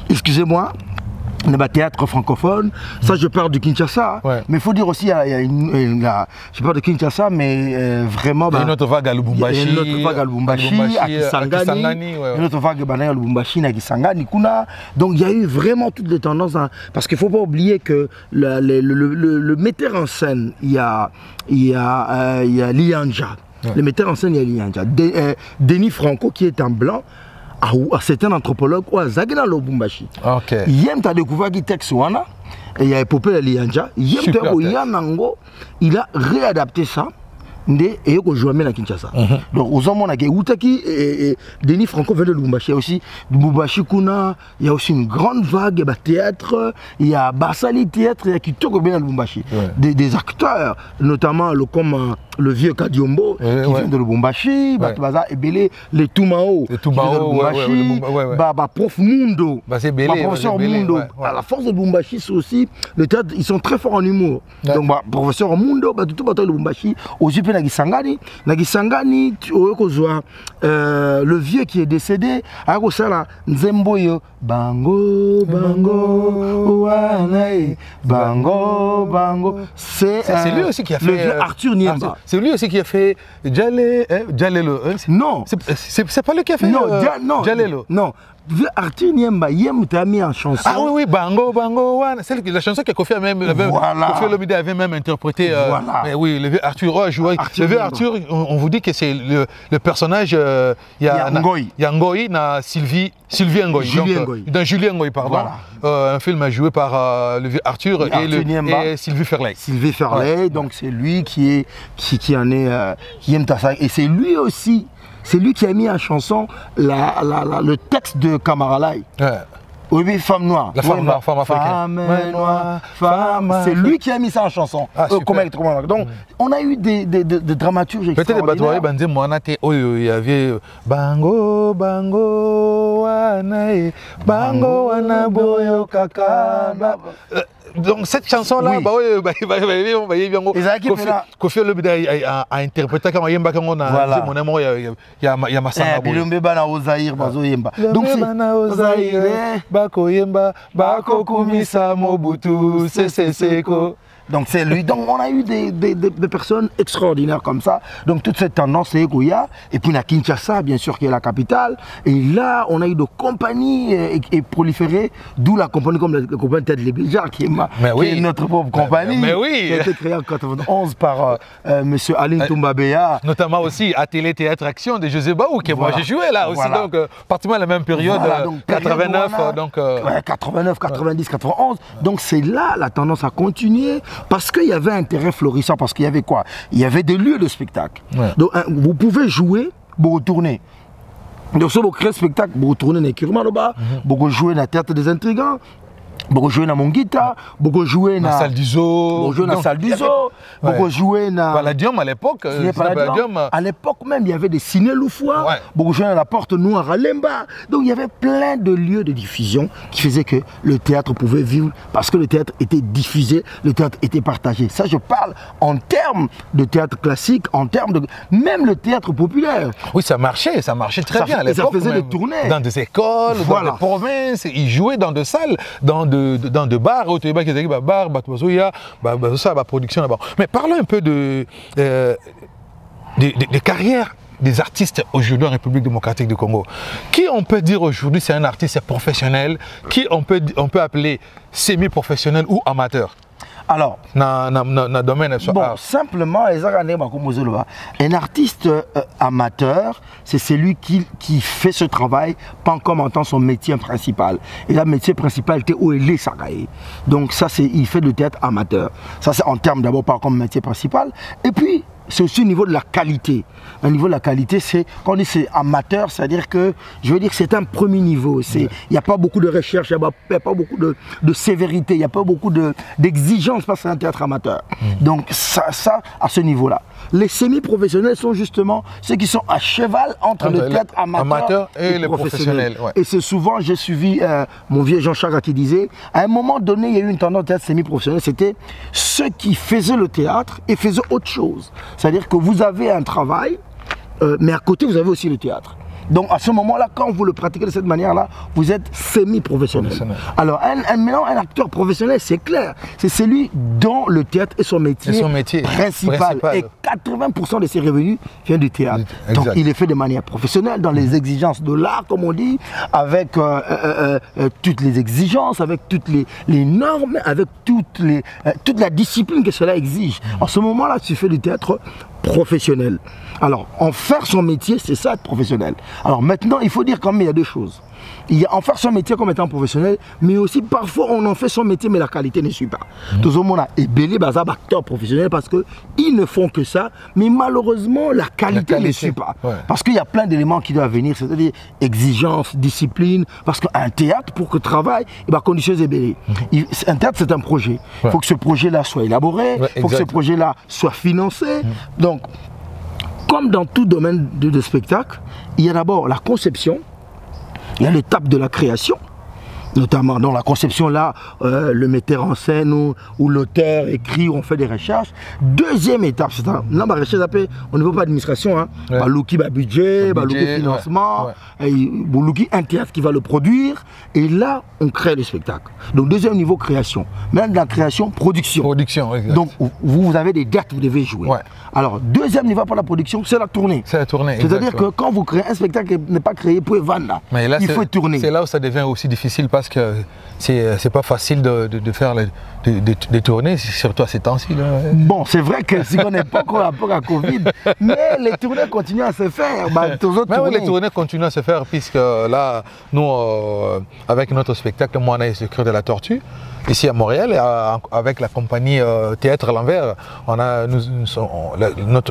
excusez-moi, le théâtre francophone, ça je parle du Kinshasa, mais il faut dire aussi, je parle de Kinshasa, mais vraiment... Il y a une autre vague à Lubumbashi, à Kisangani, une autre vague à Lubumbashi, à Kisangani, donc il y a eu vraiment toutes les tendances, parce qu'il ne faut pas oublier que le metteur en scène, il y a Lianja, le metteur en scène, il y a Lianja, Denis Franco qui est en blanc, c'est un anthropologue ou un Zagina Lubumbashi. Il a découvert qui texte wana et il a épopé la Lianja. Il a réadapté ça nde et ko jouer à Kinshasa. Donc aux hommes on a Outaki et Denis Franco vient de Lubumbashi. Il y a aussi Lubumbashi Kuna, il y a aussi une grande vague de théâtre, il y a Bassali théâtre, il y a Kitoko bien à Lubumbashi. Des acteurs, notamment le vieux Kadiombo qui vient de Lubumbashi, et Belé, les Toumao, Prof Mundo, professeur Mundo. À la force de Lubumbashi, c'est aussi le théâtre, ils sont très forts en humour. Donc professeur Mundo, tout le Lubumbashi, aussi Nagisangani, le vieux qui est décédé, Nzemboyo, Bango, Bango, Wanae, Bango, Bango. C'est lui aussi qui a fait. Le vieux Arthur Niemba. C'est lui aussi qui a fait Djalelo. Non. C'est pas lui qui a fait Djalelo. Non. Arthur Niemba, t'a mis en chanson. Ah oui, Bango, Bango, la chanson que Kofi Olomide avait même interprété. Mais oui, le vieux Arthur a joué. Le vieux Arthur, on vous dit que c'est le personnage. Il y a Ngoï, Sylvie Ngoï. Dans Julien Ngoï, pardon. Un film joué par le vieux Arthur et Sylvie Ferlet. Sylvie Ferlet, donc c'est lui qui en est. Qui aime ta saga. Et c'est lui aussi. C'est lui qui a mis en chanson le texte de Kamaralai. Oui, femme noire. La femme noire, femme africaine. Femme noire, femme. C'est lui qui a mis ça en chanson. Donc, on a eu des dramaturges extraordinaires. Peut-être il y avait Bango, Bango, Wanae, Bango, Wanaboyo, Kaka. Donc cette chanson-là, Kofi Olomide a interprété quand Yemba quand on a mon amour, il y a Massamba. Bilombe bana Ozaïr, bazo Yemba. Donc Ozaïr, Bako Yemba, Bako Kumisa Mobutu, Seko. Donc c'est lui. Donc on a eu des personnes extraordinaires comme ça. Donc toute cette tendance c'est Goya. Et puis on a Kinshasa, bien sûr, qui est la capitale. Et là, on a eu de compagnies et proliférées, d'où la compagnie comme la compagnie Ted Lebija, qui est notre propre compagnie, qui a été créée en 1991 par M. Aline Toumbabea. Notamment aussi Atelier Théâtre Action de José Baou, que moi j'ai joué là aussi. Donc pratiquement à la même période, 89. 89, 90, 91. Donc c'est là la tendance à continuer. Parce qu'il y avait un terrain florissant, parce qu'il y avait quoi? Il y avait des lieux de spectacle. Donc vous pouvez jouer, vous retournez. Donc si vous créez un spectacle, vous retournez dans Kirmanoba, vous jouez dans le théâtre des intrigants, vous jouez dans Mongita, vous jouez dans la salle du zoo, vous jouez dans Palladium à l'époque. À l'époque même, il y avait des ciné loufois, vous jouez dans la Porte Noire à Lemba. Donc il y avait plein de lieux de diffusion qui faisaient que le théâtre pouvait vivre parce que le théâtre était diffusé, le théâtre était partagé. Ça, je parle en termes de théâtre classique, en termes de même le théâtre populaire. Oui, ça marchait très bien à l'époque. Ça faisait des tournées dans des écoles, dans des provinces. Ils jouaient dans des salles, dans de bars, au Téba qui étaient bar, production là-bas. Mais parlons un peu de carrière des artistes aujourd'hui en République démocratique du Congo. Qui on peut dire aujourd'hui c'est un artiste professionnel, qui on peut appeler semi-professionnel ou amateur? Alors, domaine simplement, un artiste amateur, c'est celui qui fait ce travail pas comme en tant son métier principal. Et le métier principal était où il est Sagaï. Donc ça, il fait le théâtre amateur. Ça, c'est en termes d'abord pas comme métier principal. Et puis, c'est aussi au niveau de la qualité. Au niveau de la qualité, c'est quand on dit c'est amateur, c'est-à-dire que je veux dire que c'est un premier niveau. Il n'y a pas beaucoup de recherche, il n'y a pas beaucoup de sévérité, il n'y a pas beaucoup d'exigence parce que c'est un théâtre amateur. Donc ça, à ce niveau-là. Les semi-professionnels sont justement ceux qui sont à cheval entre le théâtre amateur et le professionnel. Et c'est souvent, j'ai suivi mon vieux Jean-Charles qui disait, à un moment donné, il y a eu une tendance au théâtre semi-professionnel, c'était ceux qui faisaient le théâtre et faisaient autre chose. C'est-à-dire que vous avez un travail, mais à côté, vous avez aussi le théâtre. Donc à ce moment-là, quand vous le pratiquez de cette manière-là, vous êtes semi-professionnel. Alors maintenant, un acteur professionnel, c'est clair. C'est celui dont le théâtre est son métier, principal. Et 80% de ses revenus viennent du théâtre. Donc il est fait de manière professionnelle, dans les exigences de l'art, comme on dit, avec toutes les exigences, avec toutes les normes, avec toute la discipline que cela exige. En ce moment-là, tu fais du théâtre professionnel. Alors, en faire son métier, c'est ça être professionnel. Alors maintenant, il faut dire quand même il y a deux choses. en faire son métier comme étant professionnel, mais aussi parfois on en fait son métier, mais la qualité ne suit pas. Tout le monde a ébélé des acteurs professionnels parce qu'ils ne font que ça, mais malheureusement la qualité ne suit pas. Ouais. Parce qu'il y a plein d'éléments qui doivent venir, c'est-à-dire exigence, discipline, parce qu'un théâtre, pour que travaille, il va conditionner ébélé. Un théâtre, c'est un projet. Il faut que ce projet-là soit élaboré, il faut que ce projet-là soit financé. Donc, comme dans tout domaine de spectacle, il y a d'abord la conception, il y a l'étape de la création, notamment dans la conception là, le metteur en scène ou l'auteur écrit, on fait des recherches. Deuxième étape, c'est là, ma recherche au niveau de l'administration, hein, Balouki budget, Balouki financement, Balouki un théâtre qui va le produire, et là on crée le spectacle. Donc deuxième niveau création. Même dans la création, production. Production, exact. Donc vous avez des dates que vous devez jouer. Ouais. Alors deuxième niveau pour la production, c'est la tournée. C'est la tournée. C'est-à-dire que quand vous créez un spectacle qui n'est pas créé pour vendre, il faut tourner. C'est là où ça devient aussi difficile parce que c'est pas facile de faire des tournées, surtout à ces temps-ci. Bon, c'est vrai que si on n'est pas encore rapport à Covid, mais les tournées continuent à se faire. Les tournées continuent à se faire puisque là, nous, avec notre spectacle, moi, on a le Cœur de la Tortue, ici à Montréal, et avec la compagnie Théâtre à l'envers,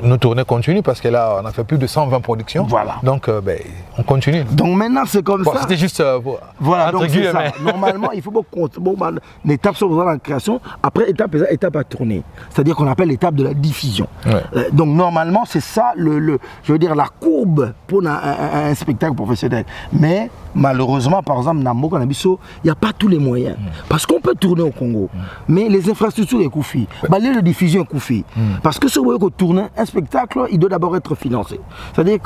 nos tournées continuent parce que là, on a fait plus de 120 productions. Voilà. Donc, on continue. Donc maintenant, c'est comme ça. C'était juste voilà, donc c'est ça. Normalement, il faut une étape sur la création, après étape à tourner. C'est-à-dire qu'on appelle l'étape de la diffusion. Ouais. Donc normalement, c'est ça, je veux dire, la courbe pour un spectacle professionnel. Mais malheureusement, par exemple, dans Moko Nabiso, il n'y a pas tous les moyens. Parce qu'on peut tourner au Congo, mais les infrastructures sont coûteuses. Les de diffusion sont coûteuses. Parce que si vous voulez tourner un spectacle, il doit d'abord être financé. C'est-à-dire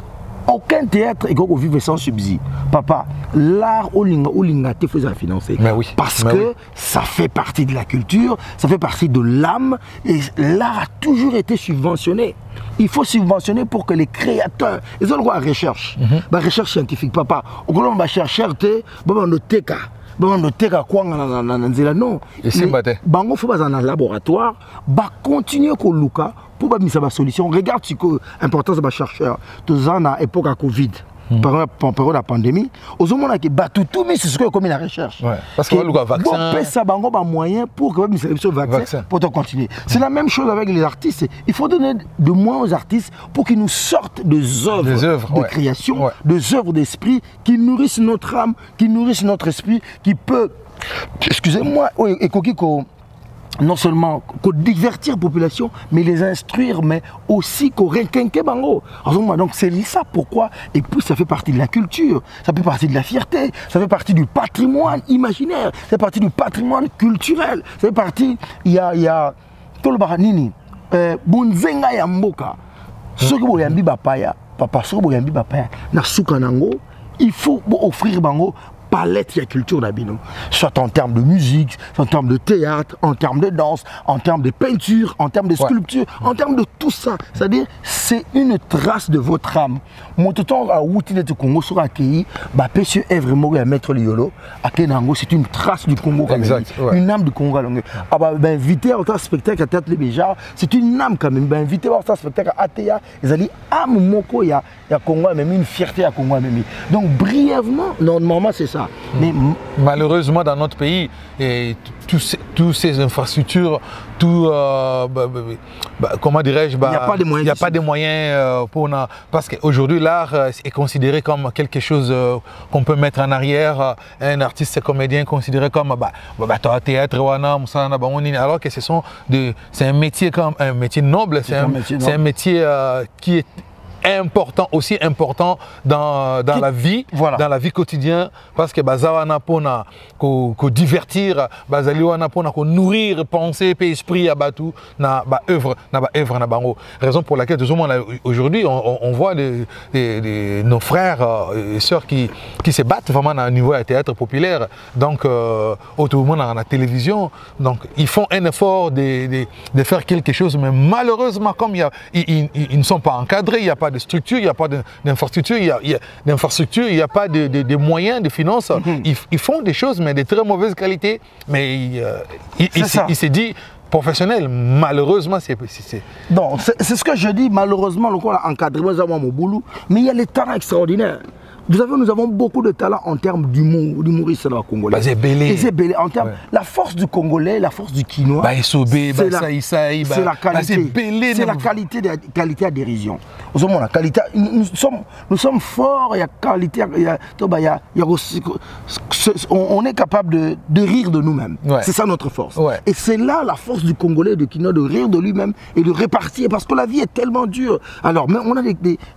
aucun théâtre est qu'on vive sans subside. Papa, l'art au linga te faisait financer. Oui. Parce que ça fait partie de la culture, ça fait partie de l'âme, et l'art a toujours été subventionné. Il faut subventionner pour que les créateurs, ils ont quoi recherche, recherche scientifique, papa. Au Colombe va chercher, non. Et c'est bango faut dans un laboratoire, continuer qu'on luka pour mettre sa solution. Regarde l'importance de chercheur. Tous ans à l'époque à Covid. Pendant la pandémie, aux hommes qui battent tout, mais c'est ce que comme la recherche. Ouais. Parce que le vaccin, ça bango un moyen pour que le vaccin pour continuer. C'est la même chose avec les artistes. Il faut donner de moins aux artistes pour qu'ils nous sortent des œuvres de création, des œuvres d'esprit qui nourrissent notre âme, qui nourrissent notre esprit, qui peut, excusez-moi, et non seulement divertir la population, mais les instruire, mais aussi requinquer bango. Donc c'est ça pourquoi, et puis ça fait partie de la culture, ça fait partie de la fierté, ça fait partie du patrimoine imaginaire, ça fait partie du patrimoine culturel, ça fait partie, il y a tout le baranini, bunzenga ya mboka, ceux qui ont yambi bapaya, papa, ceux qui ont yambi bapaya, na soukanango, il faut offrir bango palette de la culture d'Abino, soit en termes de musique, soit en termes de théâtre, en termes de danse, en termes de peinture, en termes de sculpture, en termes de tout ça. C'est-à-dire, c'est une trace de votre âme. Mon temps à Wouti de Congo sur Akei, Péché est vraiment à mettre le yolo. Akenango, c'est une trace du Congo. Exact, une âme du Congo. Inviter à un spectacle à Théâtre Les Béjards, c'est une âme quand même. Inviter à un spectacle à Atea, ils allaient âme Moko, il y a Congo, même une fierté à Congo. Donc, brièvement, normalement, c'est ça. Mais malheureusement, dans notre pays, toutes ces infrastructures, comment dirais-je, il n'y a pas de moyens pour... Parce qu'aujourd'hui, l'art est considéré comme quelque chose qu'on peut mettre en arrière. Un artiste comédien considéré comme théâtre, alors que c'est un métier noble, c'est un métier qui est important, aussi important dans la vie, dans la vie quotidienne, parce que bazawana pona ko divertir, bazaliwana pona ko nourrir pensée et esprit à batu na œuvre na bango. Raison pour laquelle aujourd'hui on voit nos frères et sœurs qui se battent vraiment à un niveau de théâtre populaire. Donc tout le monde dans la télévision, donc ils font un effort de faire quelque chose, mais malheureusement comme ils ne sont pas encadrés, il n'y a pas de structure, il n'y a pas d'infrastructure, il n'y a pas de moyens, de finances. Ils font des choses, mais de très mauvaise qualité. Mais il s'est dit professionnel, malheureusement, c'est... Non, c'est ce que je dis, malheureusement, le encadrement, mais il y a les talents extraordinaires. nous avons beaucoup de talent en termes d'humoriste congolais. Bah, c'est belé. C'est belé. En termes, la force du Congolais, la force du Quinois. Bah, c'est la qualité. C'est la qualité à dérision. Nous sommes forts, il y a qualité, on est capable de rire de nous-mêmes. Ouais. C'est ça notre force. Ouais. Et c'est là la force du Congolais, de Quinois, de rire de lui-même et de répartir, parce que la vie est tellement dure. Alors, mais on a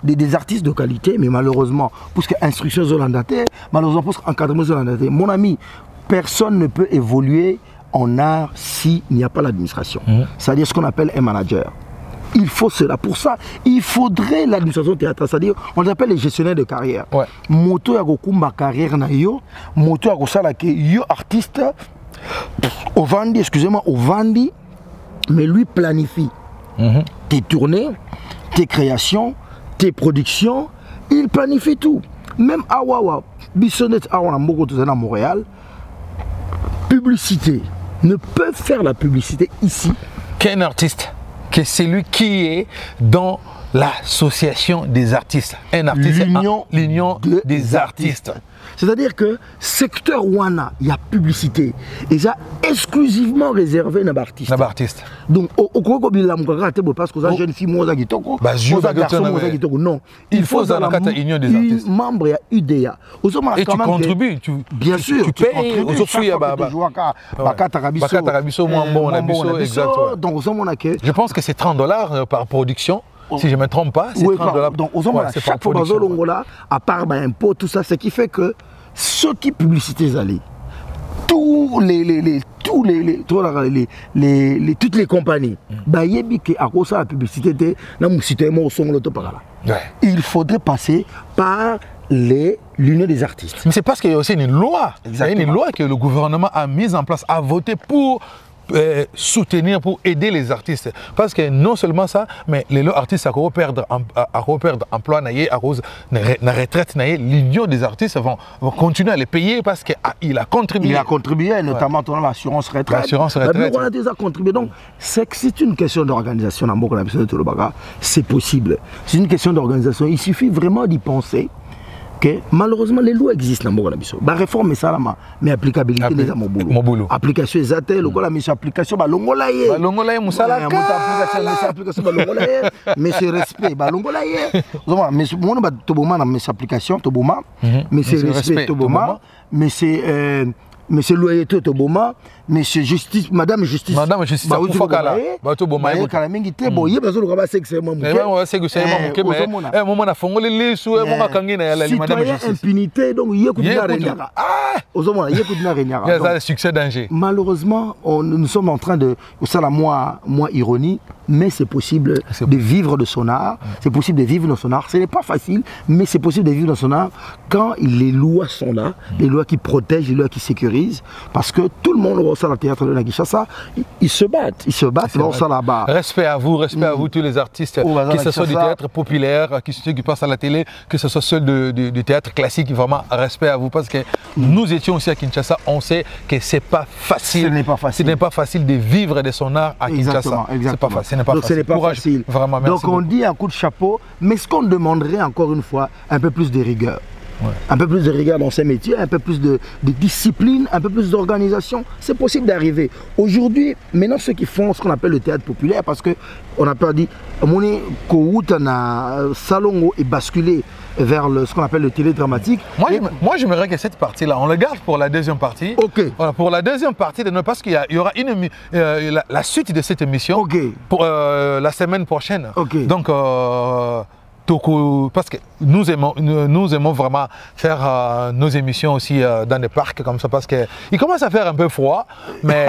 des artistes de qualité, mais malheureusement, pour ce qui est instruction zolandaté, malheureusement pour ce qui est encadrement zolandaté, mon ami, personne ne peut évoluer en art s'il n'y a pas l'administration. C'est-à-dire ce qu'on appelle un manager. Il faut cela. Pour ça, il faudrait l'administration théâtrale. C'est-à-dire, on les appelle les gestionnaires de carrière. Ouais. Moto ya gokumba carrière na yo, moto ya gosala ke yo artiste, au vandi, excusez-moi, au vandi, mais lui planifie tes tournées, tes créations, tes productions, il planifie tout. Même Awawa, Bissonnette Awa à Montréal, publicité, ne peut faire la publicité ici qu'un artiste. Que c'est lui qui est dans l'association des artistes. Un artiste, l'union des artistes. C'est-à-dire que secteur Wana, il y a publicité. Et ça exclusivement réservé à l'artiste. Donc, parce que ça, jeune fille, moi, non. Il faut dans la union des artistes. Membre, il y a UDA. Et tu contribues. Bien sûr. Tu payes. Je pense que c'est $30 par production. Si je ne me trompe pas, c'est $30. Donc, chaque fois, à part impôt, tout ça, ce qui fait que ceux qui publicités allaient, toutes les compagnies, il faudrait passer par l'union des artistes. Mais c'est parce qu'il y a aussi une loi. Il y a une loi que le gouvernement a mise en place, a voté pour soutenir, pour aider les artistes. Parce que non seulement ça, mais les artistes à perdre emploi, à cause de la retraite, l'union des artistes vont continuer à les payer parce qu'il a contribué. Il a contribué, notamment dans l'assurance retraite. L'assurance retraite. On a déjà contribué. Donc, c'est une question d'organisation. C'est possible. C'est une question d'organisation. Il suffit vraiment d'y penser. Okay. Malheureusement, les lois existent dans le pays. La réforme est ça, mais l'applicabilité n'est pas mon boulot. Application est ça, application, mais c'est respect, mais c'est Monsieur Loyeto Toboma, Monsieur Justice, Madame Justice. Madame Justice, Fokala. Botoboma. Kalamingite, boye bazo lokaba sexuellement. Impunité, donc succès danger. Malheureusement, nous sommes en train de, ça la moi ironie, mais c'est possible de vivre de son art. C'est possible de vivre dans son art. Ce n'est pas facile, mais c'est possible de vivre dans son art quand les lois sont là, les lois qui protègent, les lois qui sécurisent, parce que tout le monde au sein du théâtre de la Kinshasa, ils se battent dans ça là-bas. Respect à vous tous les artistes, que ce soit du théâtre populaire, que ceux qui passent à la télé, que ce soit ceux du théâtre classique, vraiment respect à vous, parce que nous étions aussi à Kinshasa, on sait que c'est pas facile. Ce n'est pas facile de vivre de son art à Kinshasa. C'est pas facile. Donc ce n'est pas facile. Vraiment, donc on dit un coup de chapeau, mais ce qu'on demanderait encore une fois, un peu plus de rigueur. Ouais. Un peu plus de rigueur dans ces métiers, un peu plus de discipline, un peu plus d'organisation, c'est possible d'arriver. Aujourd'hui, maintenant ceux qui font ce qu'on appelle le théâtre populaire, parce qu'on n'a pas dit, Salongo est basculé vers ce qu'on appelle le télédramatique. Moi j'aimerais que cette partie-là, on le garde pour la deuxième partie. Okay. Voilà, pour la deuxième partie, parce qu'il y aura la suite de cette émission pour la semaine prochaine. Okay. Donc, parce que nous aimons vraiment faire nos émissions aussi dans des parcs comme ça, parce qu'il commence à faire un peu froid, mais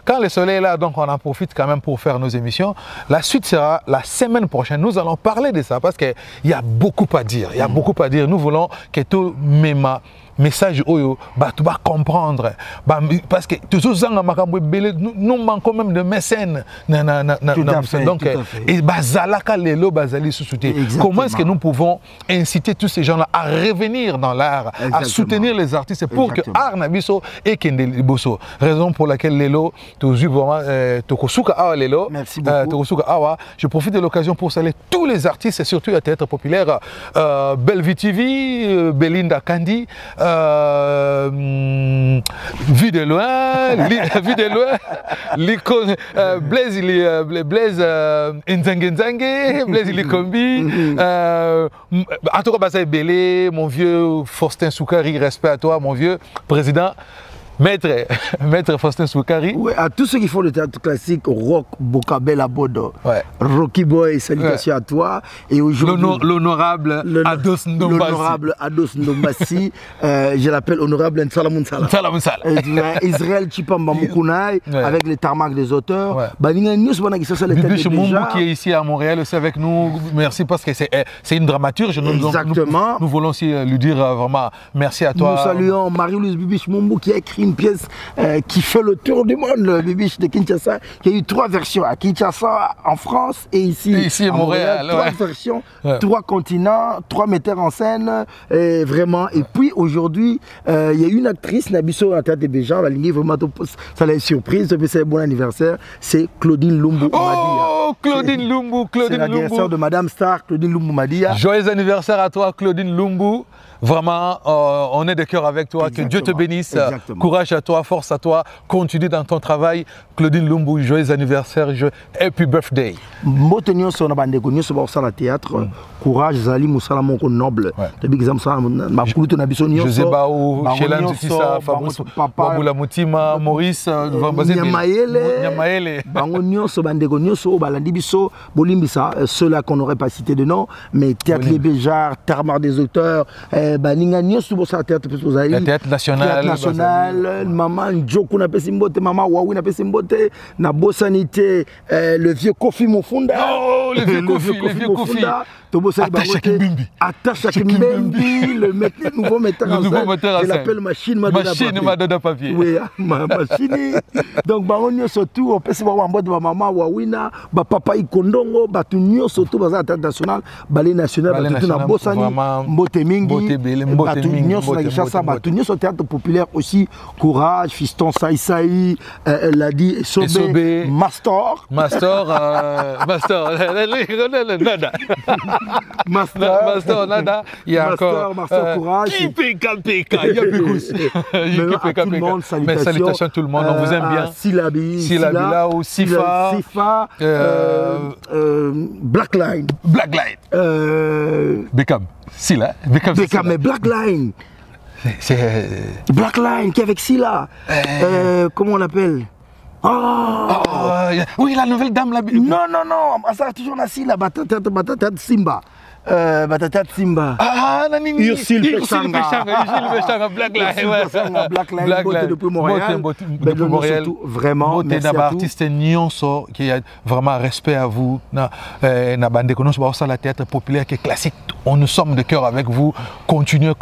quand le soleil est là, donc on en profite quand même pour faire nos émissions. La suite sera la semaine prochaine. Nous allons parler de ça parce qu'il y a beaucoup à dire. Nous voulons que tout Mema message oyo tu vas comprendre parce que toujours ça nous manquons même de mécènes donc et bazalaka lelo bazali sous-souté. Comment est-ce que nous pouvons inciter tous ces gens-là à revenir dans l'art, à soutenir les artistes pour que art nabiso et kende liboso, raison pour laquelle lelo toujours vraiment tokosuka awa lelo. Merci beaucoup. Tokosuka awa, je profite de l'occasion pour saluer tous les artistes et surtout à Théâtre Populaire, Bellevue TV, Belinda Candy, Vue de loin, l'icône Blaise Nzange, Blaise Likombi, en tout cas Bassay Belé, mon vieux Faustin Soukari, respect à toi mon vieux président. Maître Faustin Soukari. Oui, à tous ceux qui font le théâtre classique, Rock, Bokabel, Abodo, Rocky Boy, salutations à toi. Et aujourd'hui, l'honorable Ados Ndombassi, je l'appelle honorable Nsalamoun Sala. Israël Chipamba Moukounai, avec les tarmacs des auteurs. Bibiche Mumbu qui est ici à Montréal aussi avec nous. Merci parce que c'est une dramaturge. Exactement. Nous voulons aussi lui dire vraiment merci à toi. Nous saluons Marie-Louise Bibiche Mumbu qui a écrit une pièce qui fait le tour du monde, le Bibiche de Kinshasa. Il y a eu 3 versions à Kinshasa, en France et ici à Montréal. 3 versions, 3 continents, 3 metteurs en scène. Et vraiment. Et puis aujourd'hui, il y a une actrice, Nabiso, en théâtre de Béjar, la ligne vraiment, ça l'a surprise, c'est un bon anniversaire. C'est Claudine Lumbu Madia. Oh, Claudine Lumbu, Claudine Lumbu. C'est la de Madame Star, Claudine Lumbu Madia. Joyeux anniversaire à toi, Claudine Lumbu. Vraiment, on est de cœur avec toi. Exactement. Que Dieu te bénisse. Exactement. Courage à toi, force à toi. Continue dans ton travail. Claudine Lumbu, joyeux anniversaire. Happy birthday. Motenio sur la bande, nous sommes au théâtre. Courage, Zali, Moussala, mon noble. T'as exemple ça, ma couloute n'a pas José Bao, Chélan, Tissa, Fabrice, Baboula Moutima, Maurice, Nyamaele. Bangonio, Sobandegonio, Nyoso, Balandibiso, Bolimbisa, ceux-là qu'on n'aurait pas cité de nom, mais Théâtre Les Béjards, Tarmar des auteurs. Le théâtre national, maman Djokou n'a pas simboté, maman Wawi n'a pas simboté, na Bossanité, le vieux Kofi Mofunda. Oh, le vieux Kofi. Attache à Kimbembi, le nouveau metteur en scène. Je l'appelle Machine Madonna Papier. Oui, Machine. Donc, Baronio surtout, on peut se voir en mode maman Wawina, papa Ikondongo, Batunio surtout, Bazar international, Ballet national, Batunio Bossani, Mbotemingi, Batunio sur la Kinshasa, Batunio sur le théâtre populaire aussi, Courage, Fiston Saïsaï, elle l'a dit, Sobé, Mastor, Nada, il y a encore Courage. PK, il y a tout le monde, salutations à tout le monde, on vous aime bien. Silabi là, Sifa, Blackline. Beckham, Sila, Beckham, mais Blackline. Blackline qui est avec Sila. Comment on l'appelle? Oui, la nouvelle dame là. Non, ça toujours la Sila, Batata Simba. Batata Simba. Ursule Pechanga, Blackline, depuis Montréal. Vraiment, merci à tous. Artiste Nyonso qui a vraiment respect à vous. Na bande que nous sommes la théâtre populaire qui est classique. Nous sommes de cœur avec vous. Continuez,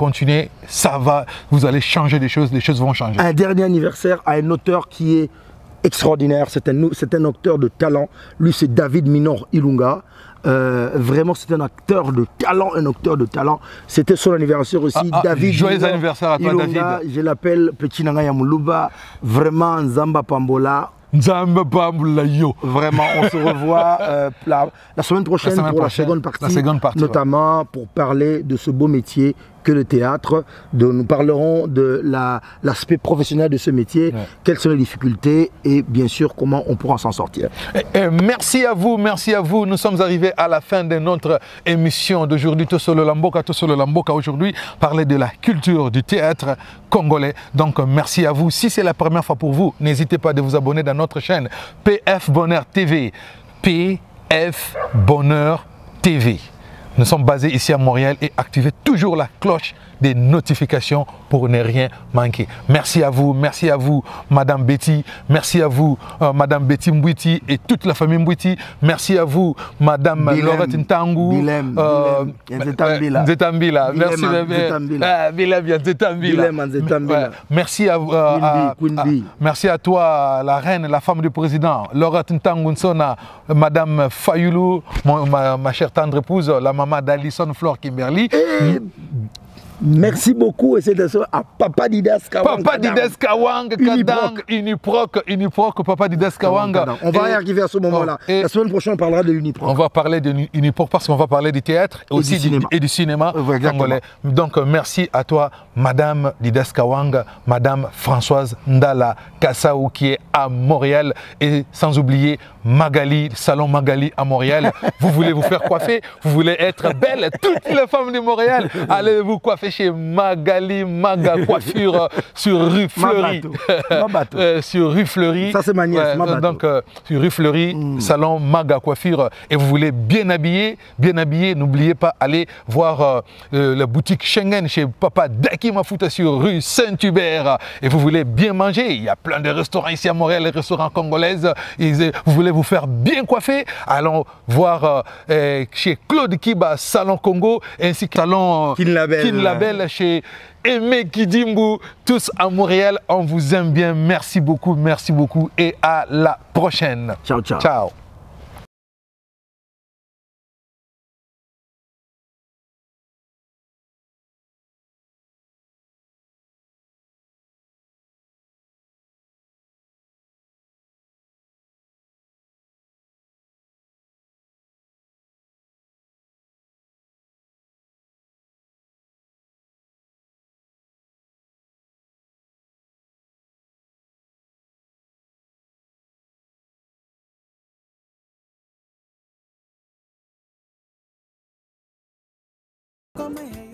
ça va. Vous allez changer les choses vont changer. Un dernier anniversaire à un auteur qui est extraordinaire. C'est un auteur de talent. Lui, c'est David Minor Ilunga. Vraiment, c'est un acteur de talent, C'était son anniversaire aussi. David. Joyeux anniversaire à toi, Ilunga, David. Je l'appelle Petit Nanga Yamuluba. Vraiment, Nzamba Pambola. Vraiment, on se revoit la semaine prochaine pour la seconde partie, notamment pour parler de ce beau métier que le théâtre. Nous parlerons de l'aspect professionnel de ce métier, quelles sont les difficultés et bien sûr comment on pourra s'en sortir. Merci à vous. Nous sommes arrivés à la fin de notre émission d'aujourd'hui. Tosolo Lamboka aujourd'hui, parler de la culture du théâtre congolais. Donc merci à vous. Si c'est la première fois pour vous, n'hésitez pas de vous abonner dans notre chaîne PF Bonheur TV. PF Bonheur TV. Nous sommes basés ici à Montréal et activez toujours la cloche des notifications pour ne rien manquer. Merci à vous, Madame Betty, merci à vous, Madame Betty Mbouiti et toute la famille Mbouiti, merci à vous, Madame Laurette Ntangu, Nzetambila, merci merci merci à toi, la reine, la femme du président, Laurette Ntangu Nsona, Madame Fayoulou, ma chère tendre épouse, la maman d'Alison Flore Kimberly. Merci beaucoup et c'est à Papa Didas Kawang. Papa Didas Kawang, Kadang, Uniproc, Papa Didas Kawang. On va y arriver à ce moment-là. La semaine prochaine, on parlera de Uniproc. On va parler de Uniproc parce qu'on va parler du théâtre et aussi du cinéma congolais. Donc merci à toi, Madame Didas Kawang, Madame Françoise Ndala Kassaou qui est à Montréal et sans oublier Magali, Salon Magali à Montréal. Vous voulez vous faire coiffer, vous voulez être belle, toutes les femmes de Montréal, allez vous coiffer chez Magali Maga Coiffure sur rue Fleury. Sur rue Fleury. Ça c'est ma nièce, donc sur rue Fleury, Salon Maga Coiffure. Et vous voulez bien habiller, n'oubliez pas aller voir la boutique Schengen chez Papa Daki Mafuta sur rue Saint-Hubert. Et vous voulez bien manger, il y a plein de restaurants ici à Montréal, les restaurants congolaises. Vous voulez vous faire bien coiffer, allons voir chez Claude Kiba, Salon Congo, ainsi que Salon Kinlabel chez Aimé Kidimbu, tous à Montréal. On vous aime bien. Merci beaucoup et à la prochaine. Ciao, ciao. Ciao. Come here.